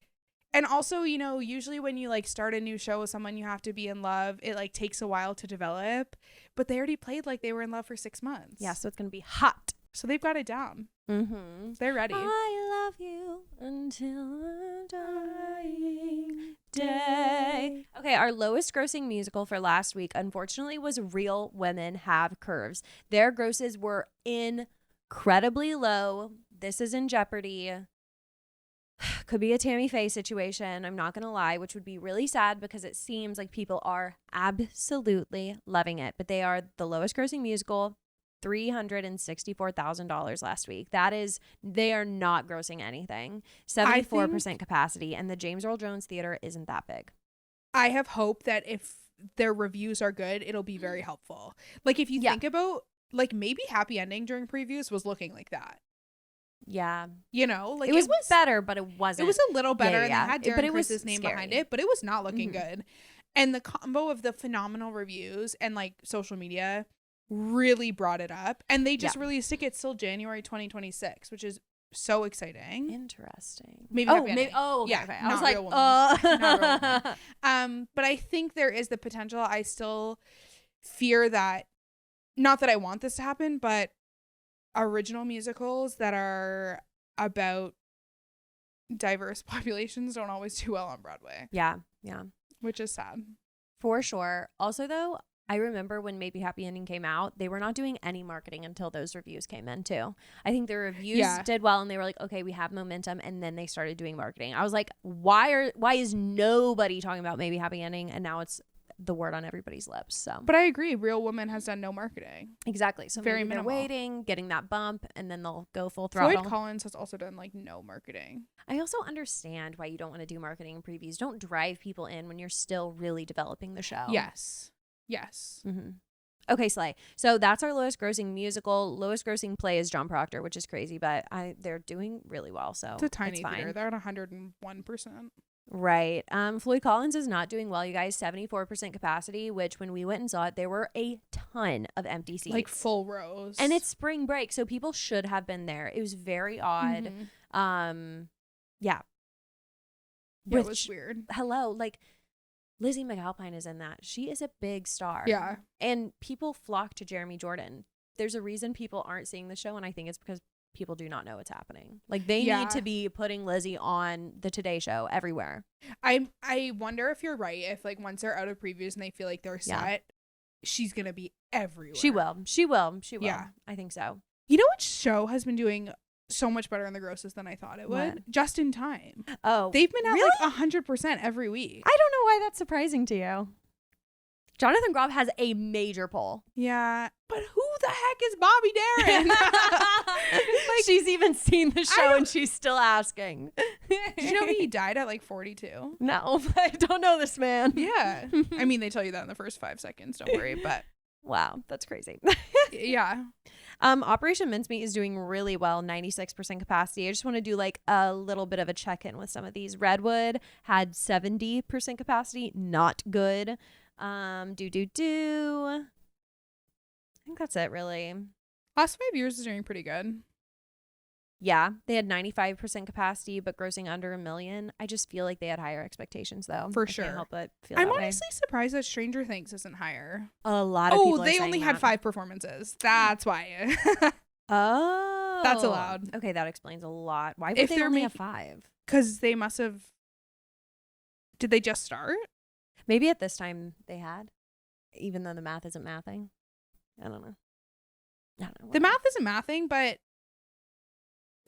S2: and also, you know, usually when you like start a new show with someone you have to be in love, it like takes a while to develop. But they already played like they were in love for 6 months.
S1: Yeah, so it's going to be hot.
S2: So they've got it down. They're ready.
S1: I love you until the dying day. Okay, our lowest grossing musical for last week, unfortunately, was Real Women Have Curves. Their grosses were incredibly low. This is in jeopardy. Could be a Tammy Faye situation, I'm not going to lie, which would be really sad because it seems like people are absolutely loving it. But they are the lowest grossing musical. $364,000 last week. That is, they are not grossing anything. 74% capacity, and the James Earl Jones Theater isn't that big.
S2: I have hope that if their reviews are good, it'll be very helpful. Like if you think about, like maybe Happy Ending during previews was looking like that.
S1: Yeah.
S2: You know, like
S1: it was better, but it wasn't.
S2: It was a little better, and they had Darren Chris's name
S1: scary
S2: behind it, but it was not looking good. And the combo of the phenomenal reviews and like social media really brought it up, and they just released tickets till January 2026, which is so exciting.
S1: Interesting.
S2: Maybe
S1: okay. I was like,
S2: not Real Woman. But I think there is the potential. I still fear that, not that I want this to happen, but original musicals that are about diverse populations don't always do well on Broadway.
S1: Yeah,
S2: which is sad
S1: for sure. Also, though, I remember when Maybe Happy Ending came out, they were not doing any marketing until those reviews came in too. I think the reviews did well, and they were like, okay, we have momentum, and then they started doing marketing. I was like, why is nobody talking about Maybe Happy Ending? And now it's the word on everybody's lips. So,
S2: but I agree, Real Woman has done no marketing.
S1: Exactly. So
S2: very
S1: maybe they're
S2: minimal.
S1: waiting, getting that bump, and then they'll go full throttle.
S2: Floyd Collins has also done like no marketing.
S1: I also understand why you don't want to do marketing previews. Don't drive people in when you're still really developing the show.
S2: Yes.
S1: Okay, Slay. So that's our lowest grossing musical. Lowest grossing play is John Proctor, which is crazy, but they're doing really well. So
S2: it's a tiny
S1: fine.
S2: theater. They're at 101%.
S1: Right. Floyd Collins is not doing well, you guys. 74% capacity, which when we went and saw it, there were a ton of empty seats.
S2: Like full rows.
S1: And it's spring break, so people should have been there. It was very odd. Yeah.
S2: It was weird.
S1: Hello, like Lizzie McAlpine is in that. She is a big star.
S2: Yeah.
S1: And people flock to Jeremy Jordan. There's a reason people aren't seeing the show, and I think it's because people do not know what's happening. Like they need to be putting Lizzie on the Today Show everywhere.
S2: I wonder if you're right. If like once they're out of previews and they feel like they're set, she's gonna be everywhere.
S1: She will.
S2: Yeah.
S1: I think so.
S2: You know what show has been doing so much better in the grosses than I thought it would?
S1: What?
S2: Just in Time.
S1: Oh,
S2: they've been at
S1: really?
S2: like 100% every week.
S1: I don't know why that's surprising to you. Jonathan Groff has a major pull.
S2: Yeah, but who the heck is Bobby Darin?
S1: Like, she's even seen the show and she's still asking.
S2: Did you know he died at like 42?
S1: No, I don't know this man.
S2: Yeah. I mean, they tell you that in the first 5 seconds. Don't worry, but
S1: wow, that's crazy.
S2: Yeah.
S1: Operation Mincemeat is doing really well, 96% capacity. I just want to do like a little bit of a check-in with some of these. Redwood had 70% capacity, not good. I think that's it, really.
S2: Last 5 years is doing pretty good.
S1: Yeah, they had 95% capacity, but grossing under $1 million. I just feel like they had higher expectations, though.
S2: For
S1: I
S2: sure.
S1: Can't help but feel
S2: I'm
S1: that way.
S2: honestly surprised that Stranger Things isn't higher.
S1: A lot of people are
S2: they
S1: saying
S2: only
S1: that.
S2: had 5 performances. That's why.
S1: Oh,
S2: that's allowed.
S1: Okay, that explains a lot. Why would
S2: If
S1: they
S2: they're
S1: only have 5?
S2: Because they must have. Did they just start?
S1: Maybe at this time they had, even though the math isn't mathing. I don't know.
S2: The math isn't mathing, but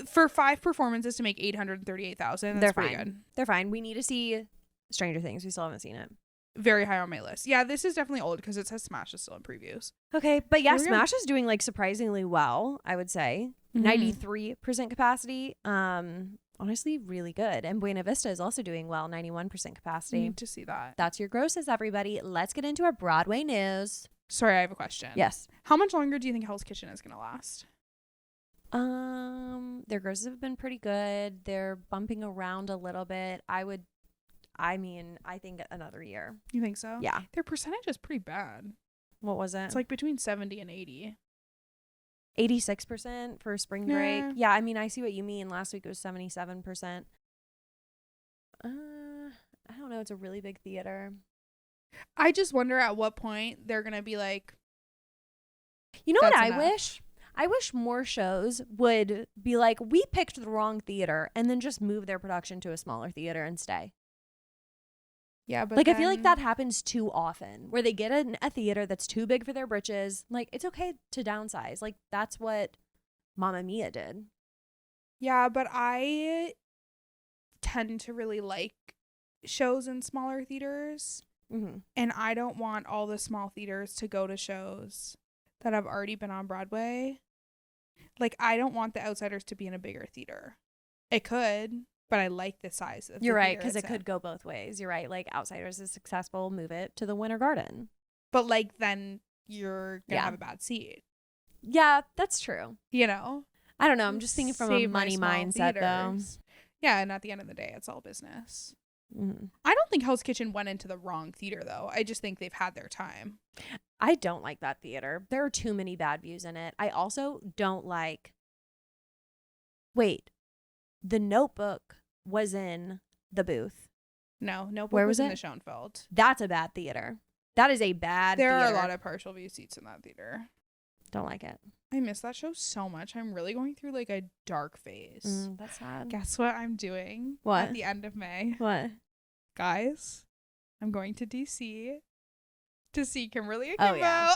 S2: for 5 performances to make $838,000, that's pretty good.
S1: They're fine. We need to see Stranger Things. We still haven't seen it.
S2: Very high on my list. Yeah, this is definitely old because it says Smash is still in previews.
S1: Okay, but yeah, Smash is doing like surprisingly well, I would say.
S2: Mm-hmm.
S1: 93% capacity. Honestly, really good. And Buena Vista is also doing well, 91% capacity.
S2: Need to see that.
S1: That's your grosses, everybody. Let's get into our Broadway news.
S2: Sorry, I have a question.
S1: Yes.
S2: How much longer do you think Hell's Kitchen is going to last?
S1: Their grosses have been pretty good. They're bumping around a little bit. I think another year.
S2: You think so?
S1: Yeah.
S2: Their percentage is pretty bad.
S1: What was it?
S2: It's like between 70 and 80.
S1: 86% for spring break. Yeah, I mean, I see what you mean. Last week it was 77%. I don't know. It's a really big theater.
S2: I just wonder at what point they're going to be like,
S1: you know what I
S2: enough.
S1: wish? I wish more shows would be like, we picked the wrong theater, and then just move their production to a smaller theater and stay.
S2: Yeah, but
S1: like, I feel like that happens too often, where they get a theater that's too big for their britches. Like, it's okay to downsize. Like, that's what Mamma Mia did.
S2: Yeah, but I tend to really like shows in smaller theaters.
S1: Mm-hmm.
S2: And I don't want all the small theaters to go to shows that have already been on Broadway. Like, I don't want The Outsiders to be in a bigger theater. It could, but I like the size of the
S1: You're right,
S2: theater
S1: because it
S2: itself.
S1: could go both ways. You're right. Like, Outsiders is successful, move it to the Winter Garden.
S2: But, like, then you're going to
S1: Yeah.
S2: have a bad seat.
S1: Yeah, that's true.
S2: You know?
S1: I don't know. I'm just thinking from a
S2: Save my
S1: money
S2: small
S1: mindset,
S2: theaters. Yeah, and at the end of the day, it's all business.
S1: though. Mm-hmm.
S2: I don't think Hell's Kitchen went into the wrong theater, though. I just think they've had their time.
S1: I don't like that theater. There are too many bad views in it. I also don't like... Wait. The Notebook was in the booth.
S2: No, Notebook
S1: Where was
S2: in
S1: it?
S2: the Schoenfeld.
S1: That's a bad theater. That is a bad
S2: There
S1: theater.
S2: are a lot of partial view seats in that theater.
S1: Don't like it.
S2: I miss that show so much. I'm really going through like a dark phase.
S1: That's sad.
S2: Guess what I'm doing?
S1: What?
S2: At the end of May.
S1: What?
S2: Guys, I'm going to DC to see Kimberly
S1: Oh,
S2: Akimbo.
S1: yeah.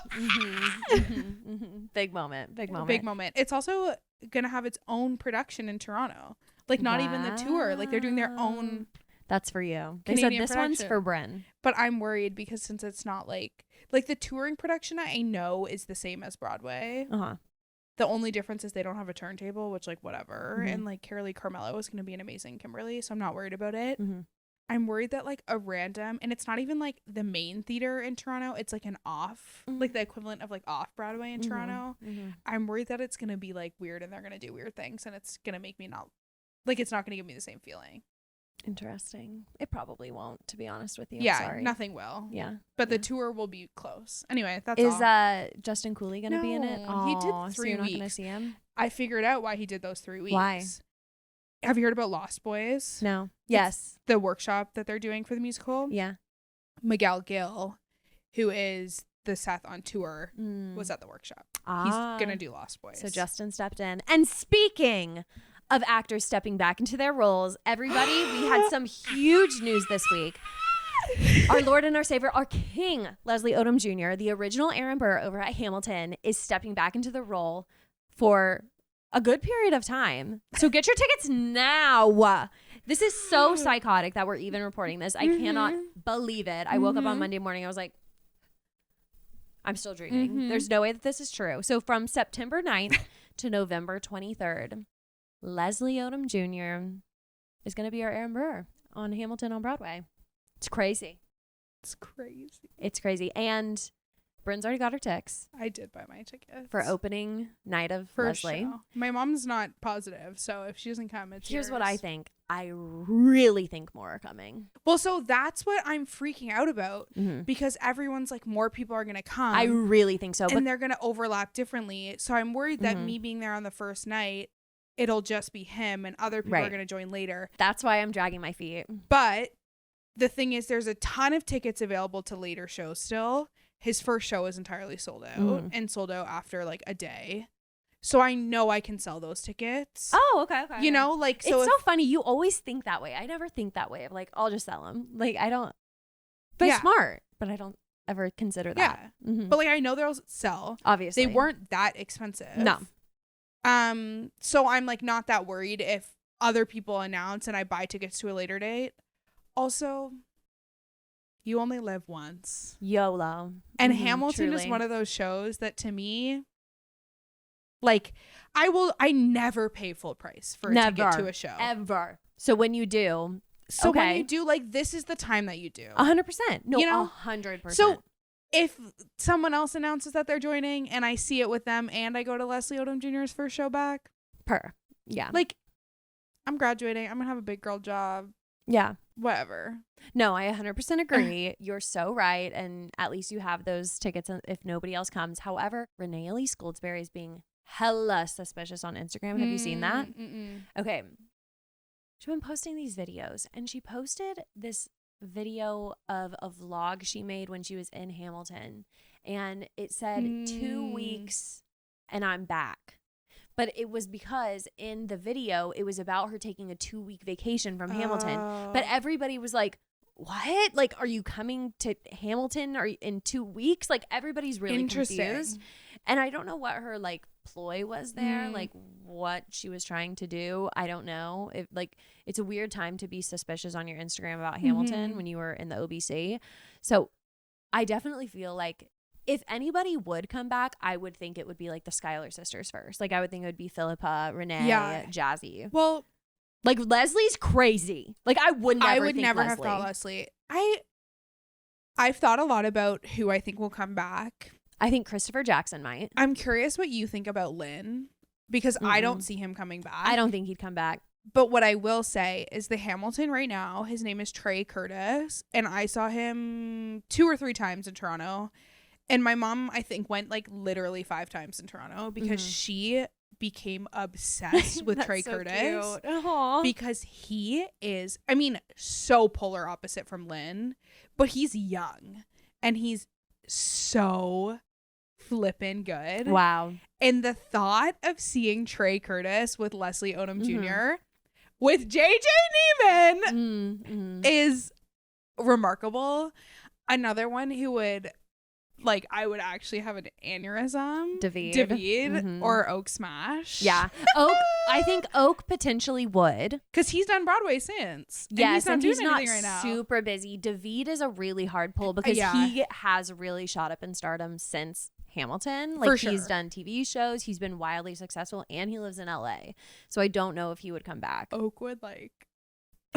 S1: Big moment. Big moment.
S2: Big moment. It's also going to have its own production in Toronto. Like, not even the tour. Like, they're doing their own.
S1: That's for you. They
S2: Canadian
S1: said this one's
S2: production.
S1: for Bryn.
S2: But I'm worried because since it's not like the touring production I know is the same as Broadway.
S1: Uh-huh.
S2: The only difference is they don't have a turntable, which, like, whatever.
S1: Mm-hmm.
S2: And, like, Carolee Carmelo is going to be an amazing Kimberly, so I'm not worried about it.
S1: Mm-hmm.
S2: I'm worried that, like, a random, and it's not even, like, the main theater in Toronto. It's, like, an off, like, the equivalent of, like, Off-Broadway in Toronto.
S1: Mm-hmm.
S2: I'm worried that it's going to be, like, weird and they're going to do weird things, and it's going to make me not, like, it's not going to give me the same feeling.
S1: Interesting. It probably won't, to be honest with you.
S2: Yeah,
S1: Sorry.
S2: nothing will.
S1: Yeah.
S2: But the tour will be close. Anyway, that's
S1: Is
S2: all.
S1: Justin Cooley going to be in it?
S2: No, he did
S1: Aw,
S2: 3
S1: so you're not going to
S2: weeks.
S1: see him?
S2: I figured out why he did those 3 weeks.
S1: Why?
S2: Have you heard about Lost Boys?
S1: No. Yes.
S2: The workshop that they're doing for the musical?
S1: Yeah.
S2: Miguel Gill, who is the Seth on tour, was at the workshop. He's going to do Lost Boys.
S1: So Justin stepped in. And speaking of actors stepping back into their roles, everybody, we had some huge news this week. Our Lord and our Savior, our King, Leslie Odom Jr., the original Aaron Burr over at Hamilton, is stepping back into the role for a good period of time. So get your tickets now. This is so psychotic that we're even reporting this. I cannot believe it. I woke up on Monday morning. I was like, I'm still dreaming. There's no way that this is true. So from September 9th to November 23rd, Leslie Odom Jr. is going to be our Aaron Burr on Hamilton on Broadway. It's crazy.
S2: It's crazy.
S1: It's crazy. And Bryn's already got her ticks
S2: I did buy my tickets
S1: for opening night of
S2: first
S1: Leslie.
S2: show. My mom's not positive, so if she doesn't come, it's
S1: Here's
S2: yours.
S1: what I think. I really think more are coming.
S2: Well, so that's what I'm freaking out about
S1: Mm-hmm.
S2: because everyone's like, more people are going to come.
S1: I really think so. But
S2: and they're going to overlap differently. So I'm worried that
S1: Mhm.
S2: me being there on the first night, it'll just be him and other people are
S1: Right.
S2: going to join later.
S1: that's why I'm dragging my feet.
S2: But the thing is, there's a ton of tickets available to later shows still. His first show is entirely sold out and sold out after like a day. So I know I can sell those tickets.
S1: Oh, okay.
S2: You know, like, so
S1: it's so funny. You always think that way. I never think that way of like, I'll just sell them. Like, I don't. They're
S2: Yeah.
S1: smart, but I don't ever consider that.
S2: yeah.
S1: Mhm.
S2: But like, I know they'll sell.
S1: Obviously.
S2: They weren't that expensive.
S1: No.
S2: So I'm like not that worried if other people announce and I buy tickets to a later date. Also, you only live once.
S1: YOLO.
S2: And
S1: Mhm,
S2: Hamilton is
S1: truly.
S2: one of those shows that to me, like, I never pay full price for a ticket to a show.
S1: Ever. So when you do,
S2: So when
S1: okay.
S2: you do, like, this is the time that you do.
S1: 100%. No,
S2: You know?
S1: 100%.
S2: So if someone else announces that they're joining and I see it with them and I go to Leslie Odom Jr.'s first show back,
S1: yeah.
S2: like, I'm graduating. I'm going to have a big girl job.
S1: Yeah.
S2: Whatever.
S1: No, I 100% agree. You're so right. And at least you have those tickets if nobody else comes. However, Renee Elise Goldsberry is being hella suspicious on Instagram. Have you seen that? Okay. She's been posting these videos and she posted this video of a vlog she made when she was in Hamilton. And it said 2 weeks and I'm back. But it was because in the video, it was about her taking a 2-week vacation from Hamilton. But everybody was like, what? Like, are you coming to Hamilton in 2 weeks? Like, everybody's really confused. And I don't know what her, like, ploy was there. Like, what she was trying to do. I don't know. It's a weird time to be suspicious on your Instagram about Hamilton when you were in the OBC. So I definitely feel like if anybody would come back, I would think it would be like the Schuyler sisters first. Like, I would think it would be Philippa, Renee, Jazzy.
S2: Well,
S1: like, Leslie's crazy. Like, I would never
S2: have thought Leslie. I've thought a lot about who I think will come back.
S1: I think Christopher Jackson might.
S2: I'm curious what you think about Lynn because I don't see him coming back.
S1: I don't think he'd come back.
S2: But what I will say is the Hamilton right now, his name is Trey Curtis, and I saw him 2 or 3 times in Toronto. And my mom, I think, went like literally 5 times in Toronto because she became obsessed with Trey Curtis. Because he is, I mean, so polar opposite from Lynn, but he's young and he's so flippin' good.
S1: Wow.
S2: And the thought of seeing Trey Curtis with Leslie Odom Jr. with JJ Neiman is remarkable. Another one who would, like, I would actually have an aneurysm. David or Oak Smash.
S1: Yeah. Oak, I think Oak potentially would.
S2: Because he's done Broadway since.
S1: Yes,
S2: and he's
S1: he's
S2: not
S1: not
S2: doing anything right now.
S1: super busy. David is a really hard pull because he has really shot up in stardom since Hamilton. Like, he's done TV shows. He's been wildly successful and he lives in LA. So I don't know if he would come back.
S2: Oak would, like...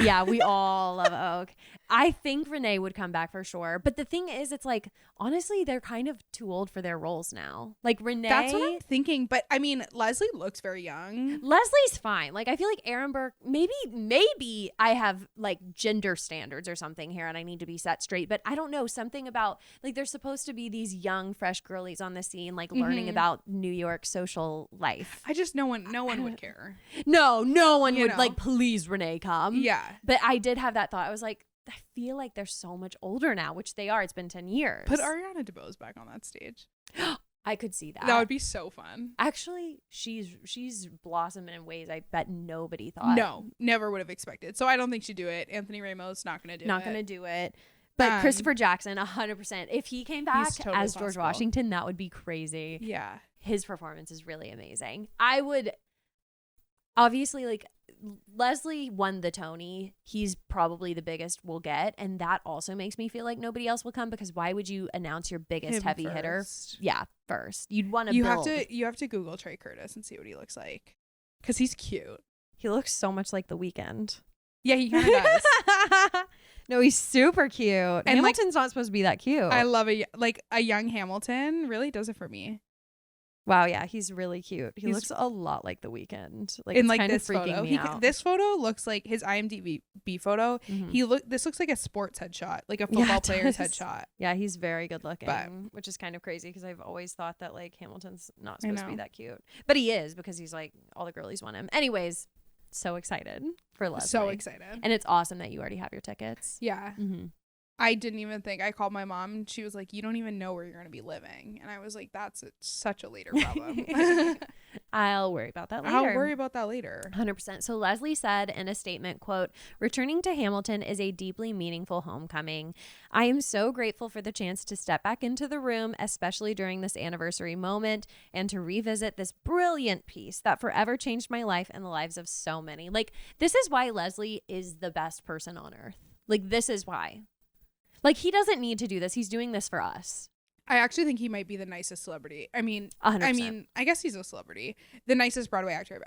S1: Yeah, we all love Oak. I think Renee would come back for sure. But the thing is, it's like, honestly, they're kind of too old for their roles now. Like, Renee.
S2: That's what I'm thinking. But I mean, Leslie looks very young.
S1: Leslie's fine. Like, I feel like Aaron Burr, maybe I have like gender standards or something here and I need to be set straight. But I don't know. Something about, like, they're supposed to be these young, fresh girlies on the scene, like learning about New York social life.
S2: I just, no one would care.
S1: No one would like, please, Renee, come.
S2: Yeah.
S1: But I did have that thought. I was like, I feel like they're so much older now, which they are. It's been 10 years.
S2: Put Ariana DeBose back on that stage.
S1: I could see that.
S2: That would be so fun.
S1: Actually, she's blossomed in ways I bet nobody thought.
S2: No, never would have expected. So I don't think she'd do it. Anthony Ramos not going to do it.
S1: Not going to do it. But Christopher Jackson, 100%. If he came back
S2: totally
S1: as George Washington, that would be crazy.
S2: Yeah.
S1: His performance is really amazing. I would, obviously, like, Leslie won the Tony. He's probably the biggest we'll get, and that also makes me feel like nobody else will come because why would you announce your biggest heavy hitter? Yeah, first. You'd want to build.
S2: You have to Google Trey Curtis and see what he looks like because he's cute.
S1: He looks so much like The Weeknd.
S2: Yeah, he kind of does.
S1: No, he's super cute. And Hamilton's not supposed to be that cute.
S2: I love a young Hamilton. Really does it for me.
S1: Wow, yeah, he's really cute. He looks a lot like The Weeknd. Like,
S2: in
S1: it's
S2: like
S1: kind
S2: this
S1: of freaking
S2: photo.
S1: me out.
S2: This photo looks like his IMDb photo. This looks like a sports headshot, like a football player's headshot.
S1: Yeah, he's very good looking,
S2: but,
S1: which is kind of crazy because I've always thought that like Hamilton's not supposed to be that cute, but he is because he's like all the girlies want him. Anyways, so excited for Leslie.
S2: So excited,
S1: and it's awesome that you already have your tickets.
S2: Yeah. I didn't even think. I called my mom and she was like, you don't even know where you're going to be living. And I was like, that's such a later problem.
S1: I'll worry about that later. 100%. So Leslie said in a statement, quote, returning to Hamilton is a deeply meaningful homecoming. I am so grateful for the chance to step back into the room, especially during this anniversary moment, and to revisit this brilliant piece that forever changed my life and the lives of so many. Like, this is why Leslie is the best person on earth. Like, this is why. Like, he doesn't need to do this. He's doing this for us.
S2: I actually think he might be the nicest celebrity.
S1: 100%.
S2: I guess he's a celebrity. The nicest Broadway actor I've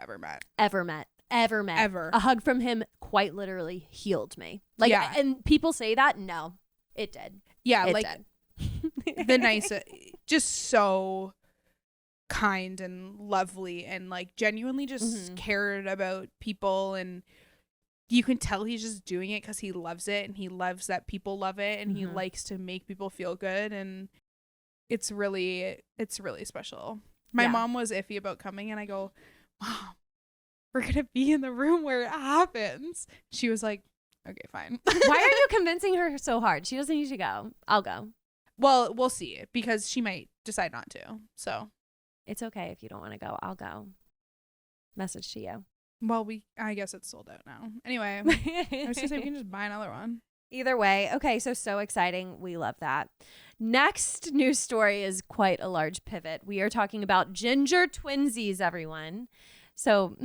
S2: ever met.
S1: Ever. A hug from him quite literally healed me. Like, yeah. And people say that. No, it did.
S2: Yeah,
S1: it
S2: like
S1: did.
S2: The nicest, just so kind and lovely and like genuinely just cared about people, and you can tell he's just doing it because he loves it and he loves that people love it and he likes to make people feel good, and it's really special. My mom was iffy about coming and I go, Mom, we're gonna be in the room where it happens. She was like, okay, fine.
S1: Why are you convincing her so hard? She doesn't need to go. I'll go.
S2: Well, we'll see, because she might decide not to. So
S1: it's okay if you don't want to go. I'll go. Message to you.
S2: Well, I guess it's sold out now. Anyway, I was gonna say we can just buy another one.
S1: Either way. Okay, so exciting. We love that. Next news story is quite a large pivot. We are talking about Ginger Twinsies, everyone. So,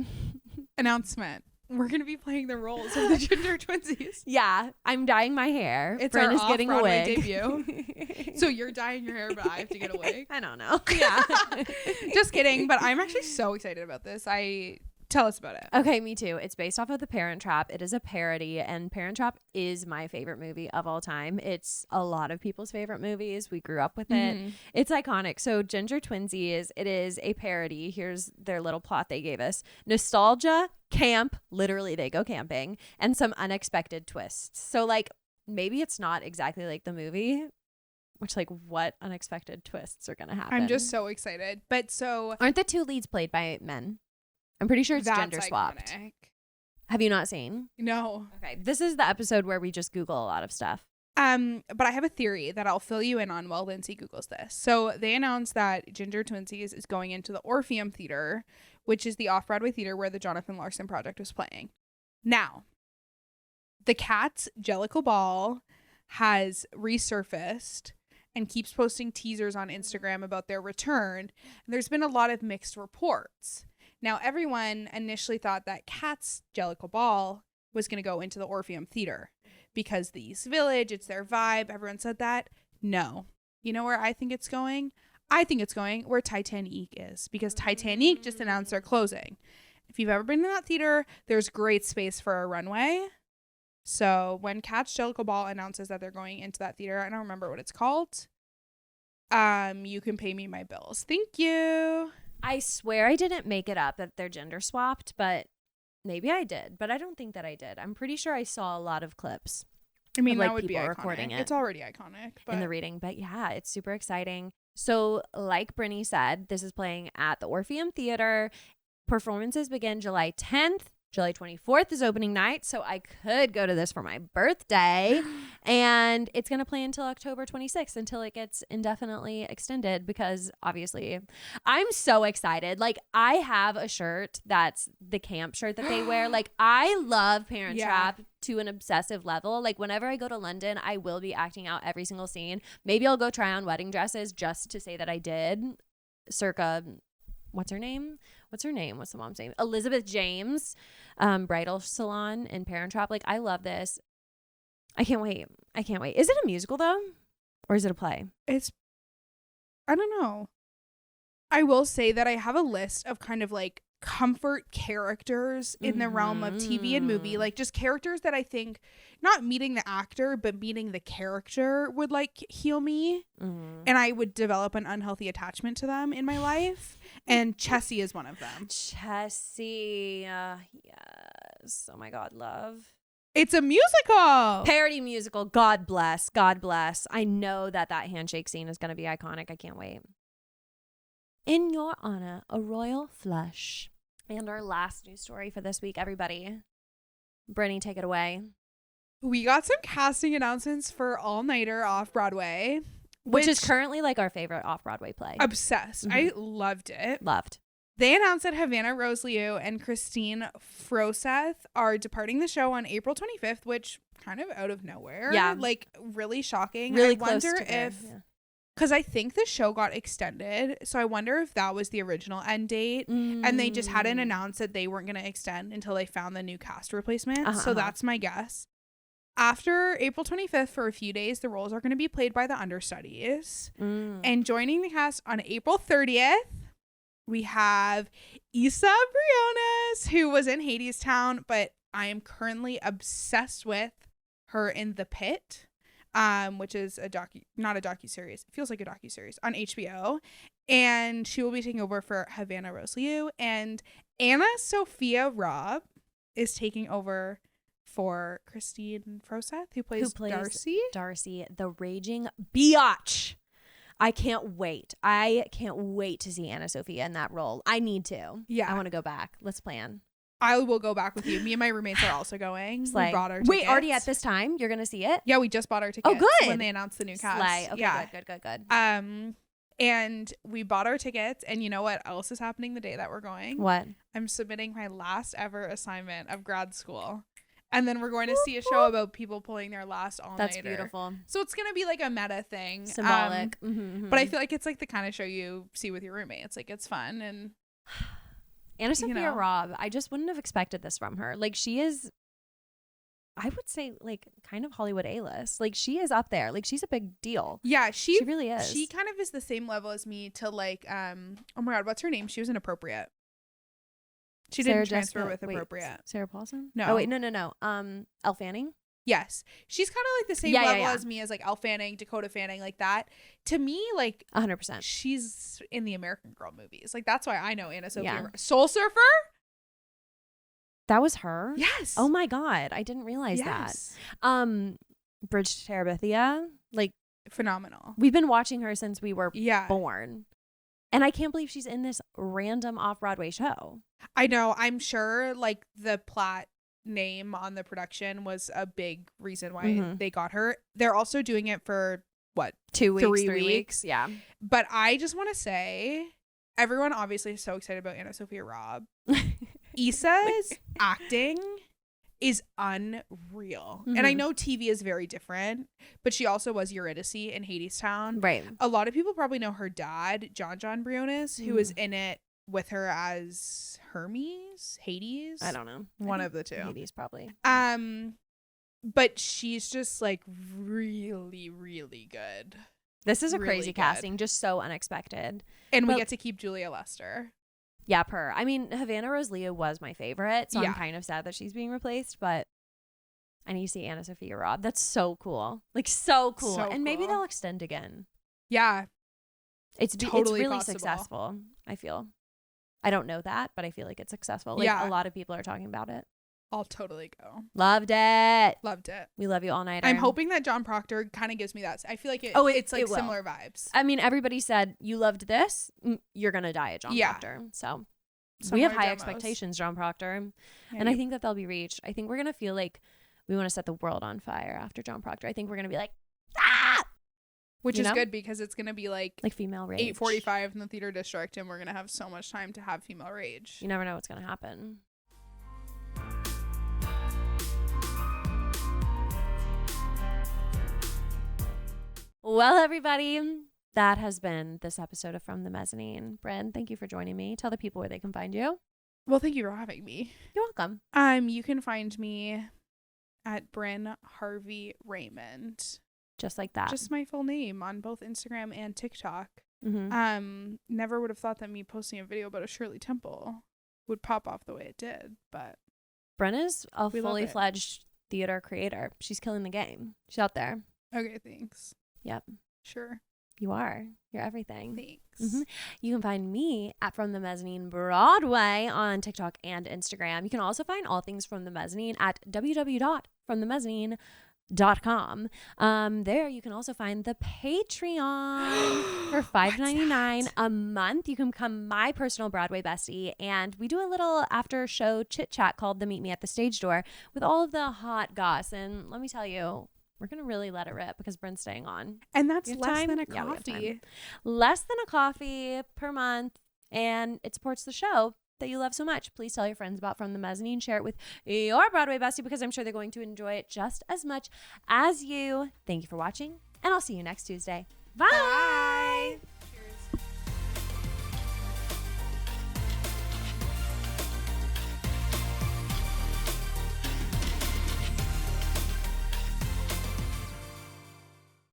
S2: announcement. We're going to be playing the roles of the Ginger Twinsies.
S1: Yeah, I'm dyeing my hair.
S2: It's
S1: Bryn
S2: our
S1: is getting a wig.
S2: Debut. So you're dyeing your hair, but I have to get a wig?
S1: I don't know.
S2: Yeah. Just kidding, but I'm actually so excited about this. Tell us about it.
S1: Okay, me too. It's based off of The Parent Trap. It is a parody, and Parent Trap is my favorite movie of all time. It's a lot of people's favorite movies. We grew up with it. It's iconic. So Ginger Twinsies, it is a parody. Here's their little plot they gave us. Nostalgia, camp, literally they go camping, and some unexpected twists. So like, maybe it's not exactly like the movie, which like what unexpected twists are going to happen?
S2: I'm just so excited. But so...
S1: Aren't the two leads played by men? I'm pretty sure it's gender swapped. Have you not seen?
S2: No.
S1: Okay. This is the episode where we just Google a lot of stuff.
S2: But I have a theory that I'll fill you in on while Lindsey Googles this. So they announced that Ginger Twinsies is going into the Orpheum Theater, which is the off-Broadway theater where the Jonathan Larson project was playing. Now, the Cats Jellicle Ball has resurfaced and keeps posting teasers on Instagram about their return. And there's been a lot of mixed reports. Now, everyone initially thought that Cats Jellicle Ball was going to go into the Orpheum Theater because the East Village, it's their vibe. Everyone said that. No. You know where I think it's going? I think it's going where Titanic is, because Titanic just announced their closing. If you've ever been in that theater, there's great space for a runway. So when Cats Jellicle Ball announces that they're going into that theater, I don't remember what it's called. You can pay me my bills. Thank you.
S1: I swear I didn't make it up that they're gender swapped, but maybe I did. But I don't think that I did. I'm pretty sure I saw a lot of clips.
S2: I mean,
S1: like
S2: that would be iconic.
S1: Recording it.
S2: It's already iconic. But...
S1: in the reading. But yeah, it's super exciting. So like Brittany said, this is playing at the Orpheum Theater. Performances begin July 10th. July 24th is opening night, so I could go to this for my birthday. And it's going to play until October 26th, until it gets indefinitely extended, because obviously I'm so excited. Like, I have a shirt that's the camp shirt that they wear. Like, I love Parent Trap to an obsessive level. Like, whenever I go to London, I will be acting out every single scene. Maybe I'll go try on wedding dresses just to say that I did. Circa... What's her name? What's the mom's name? Elizabeth James, bridal salon in Parent Trap. Like, I love this. I can't wait. Is it a musical though? Or is it a play?
S2: I don't know. I will say that I have a list of kind of like comfort characters in the realm of TV and movie, like just characters that I think not meeting the actor but meeting the character would like heal me, and I would develop an unhealthy attachment to them in my life, and Chessie is one of them.
S1: Chessie, yes. Oh my God, love.
S2: It's a musical,
S1: parody musical. God bless, God bless. I know that handshake scene is going to be iconic. I can't wait. In your honor, a royal flush. And our last news story for this week, everybody. Brittany, take it away.
S2: We got some casting announcements for All Nighter Off-Broadway.
S1: Which is currently like our favorite Off-Broadway play.
S2: Obsessed. I loved it.
S1: Loved.
S2: They announced that Havana Rose-Liu and Christine Froseth are departing the show on April 25th, which kind of out of nowhere.
S1: Yeah.
S2: Like really shocking.
S1: Really
S2: I
S1: close
S2: wonder
S1: to
S2: if... Because I think the show got extended. So I wonder if that was the original end date. And they just hadn't announced that they weren't going to extend until they found the new cast replacement. So that's my guess. After April 25th, for a few days, the roles are going to be played by the understudies. And joining the cast on April 30th, we have Issa Briones, who was in Hadestown, but I am currently obsessed with her in The Pit. Which is not a docuseries. It feels like a docuseries on HBO. And she will be taking over for Havana Rose-Liu. And AnnaSophia Robb is taking over for Christine Froseth, who plays Darcy.
S1: Darcy, the raging biatch. I can't wait. I can't wait to see AnnaSophia in that role. I need to.
S2: Yeah.
S1: I want to go back. Let's plan.
S2: I will go back with you. Me and my roommates are also going. We bought our tickets.
S1: Wait, already at this time? You're going to see it?
S2: Yeah, we just bought our tickets.
S1: Oh, good.
S2: When they announced the new cast.
S1: Slay. Okay,
S2: yeah.
S1: Good.
S2: And we bought our tickets. And you know what else is happening the day that we're going?
S1: What?
S2: I'm submitting my last ever assignment of grad school. And then we're going to see a show about people pulling their last all-nighter.
S1: That's beautiful.
S2: So it's going to be like a meta thing.
S1: Symbolic.
S2: But I feel like it's like the kind of show you see with your roommates. Like it's fun and...
S1: AnnaSophia Robb, I just wouldn't have expected this from her. Like she is, I would say like kind of Hollywood A-list. Like she is up there. Like she's a big deal.
S2: Yeah, she
S1: really is.
S2: She kind of is the same level as me to like, oh my God, what's her name? She was in Appropriate. She didn't transfer with Appropriate.
S1: Sarah Paulson?
S2: No.
S1: Oh wait, no. Elle Fanning?
S2: Yes. She's kind of like the same level as me, as like Elle Fanning, Dakota Fanning, like that. To me, like
S1: 100%.
S2: She's in the American Girl movies. Like that's why I know AnnaSophia.
S1: Yeah.
S2: Soul Surfer?
S1: That was her?
S2: Yes.
S1: Oh my God. I didn't realize that. Bridge to Terabithia. Like
S2: phenomenal.
S1: We've been watching her since we were born. And I can't believe she's in this random off-Broadway show.
S2: I know. I'm sure like the plot name on the production was a big reason why they got her. They're also doing it for what,
S1: 2 weeks,
S2: 3 weeks.
S1: Yeah.
S2: But I just want to say everyone obviously is so excited about AnnaSophia Robb. Issa's acting is unreal. And I know TV is very different, but she also was Eurydice in Hadestown.
S1: Right.
S2: A lot of people probably know her dad, John Briones, who was in it with her as Hades.
S1: I don't know.
S2: One of the two.
S1: Hades probably.
S2: But she's just like really, really good.
S1: This is a crazy casting, just so unexpected.
S2: And we get to keep Julia Lester.
S1: Yeah, I mean, Havana Rose-Liu was my favorite, so I'm kind of sad that she's being replaced, but I need to see AnnaSophia Robb. That's so cool. Like, so cool. And maybe they'll extend again.
S2: Yeah.
S1: It's really successful, I feel. I don't know that, but I feel like it's successful. Like, a lot of people are talking about it.
S2: I'll totally go.
S1: Loved it. We love you all night.
S2: I'm hoping that John Proctor kind of gives me that. I feel like it's like similar vibes.
S1: I mean, everybody said you loved this. You're going to die at John Proctor. So we have high expectations, John Proctor. Yeah, and I think that they'll be reached. I think we're going to feel like we want to set the world on fire after John Proctor. I think we're going to be like, ah!
S2: Which is good because it's going to be like
S1: female rage.
S2: 8:45 in the theater district, and we're going to have so much time to have female rage.
S1: You never know what's going to happen. Well, everybody, that has been this episode of From the Mezzanine. Bryn, thank you for joining me. Tell the people where they can find you.
S2: Well, thank you for having me.
S1: You're welcome.
S2: You can find me at Bryn Harvey Raymond.
S1: Just like that.
S2: Just my full name on both Instagram and TikTok. Never would have thought that me posting a video about a Shirley Temple would pop off the way it did. But
S1: Bryn is a
S2: we love
S1: fully
S2: it.
S1: fledged theater creator. She's killing the game. She's out there.
S2: Okay, thanks.
S1: Yep.
S2: Sure.
S1: You are. You're everything.
S2: Thanks.
S1: You can find me at From the Mezzanine Broadway on TikTok and Instagram. You can also find all things From the Mezzanine at www.fromthemezzanine.com. There you can also find the Patreon for $5.99 a month. You can become my personal Broadway bestie, and we do a little after show chit chat called the Meet Me at the Stage Door with all of the hot goss. And let me tell you, we're going to really let it rip because Bryn's staying on.
S2: And that's
S1: You have
S2: less
S1: time?
S2: than a
S1: Yeah, we have
S2: coffee.
S1: time. Less than a coffee per month, and it supports the show that you love so much. Please tell your friends about From the Mezzanine. Share it with your Broadway bestie because I'm sure they're going to enjoy it just as much as you. Thank you for watching, and I'll see you next Tuesday. Bye.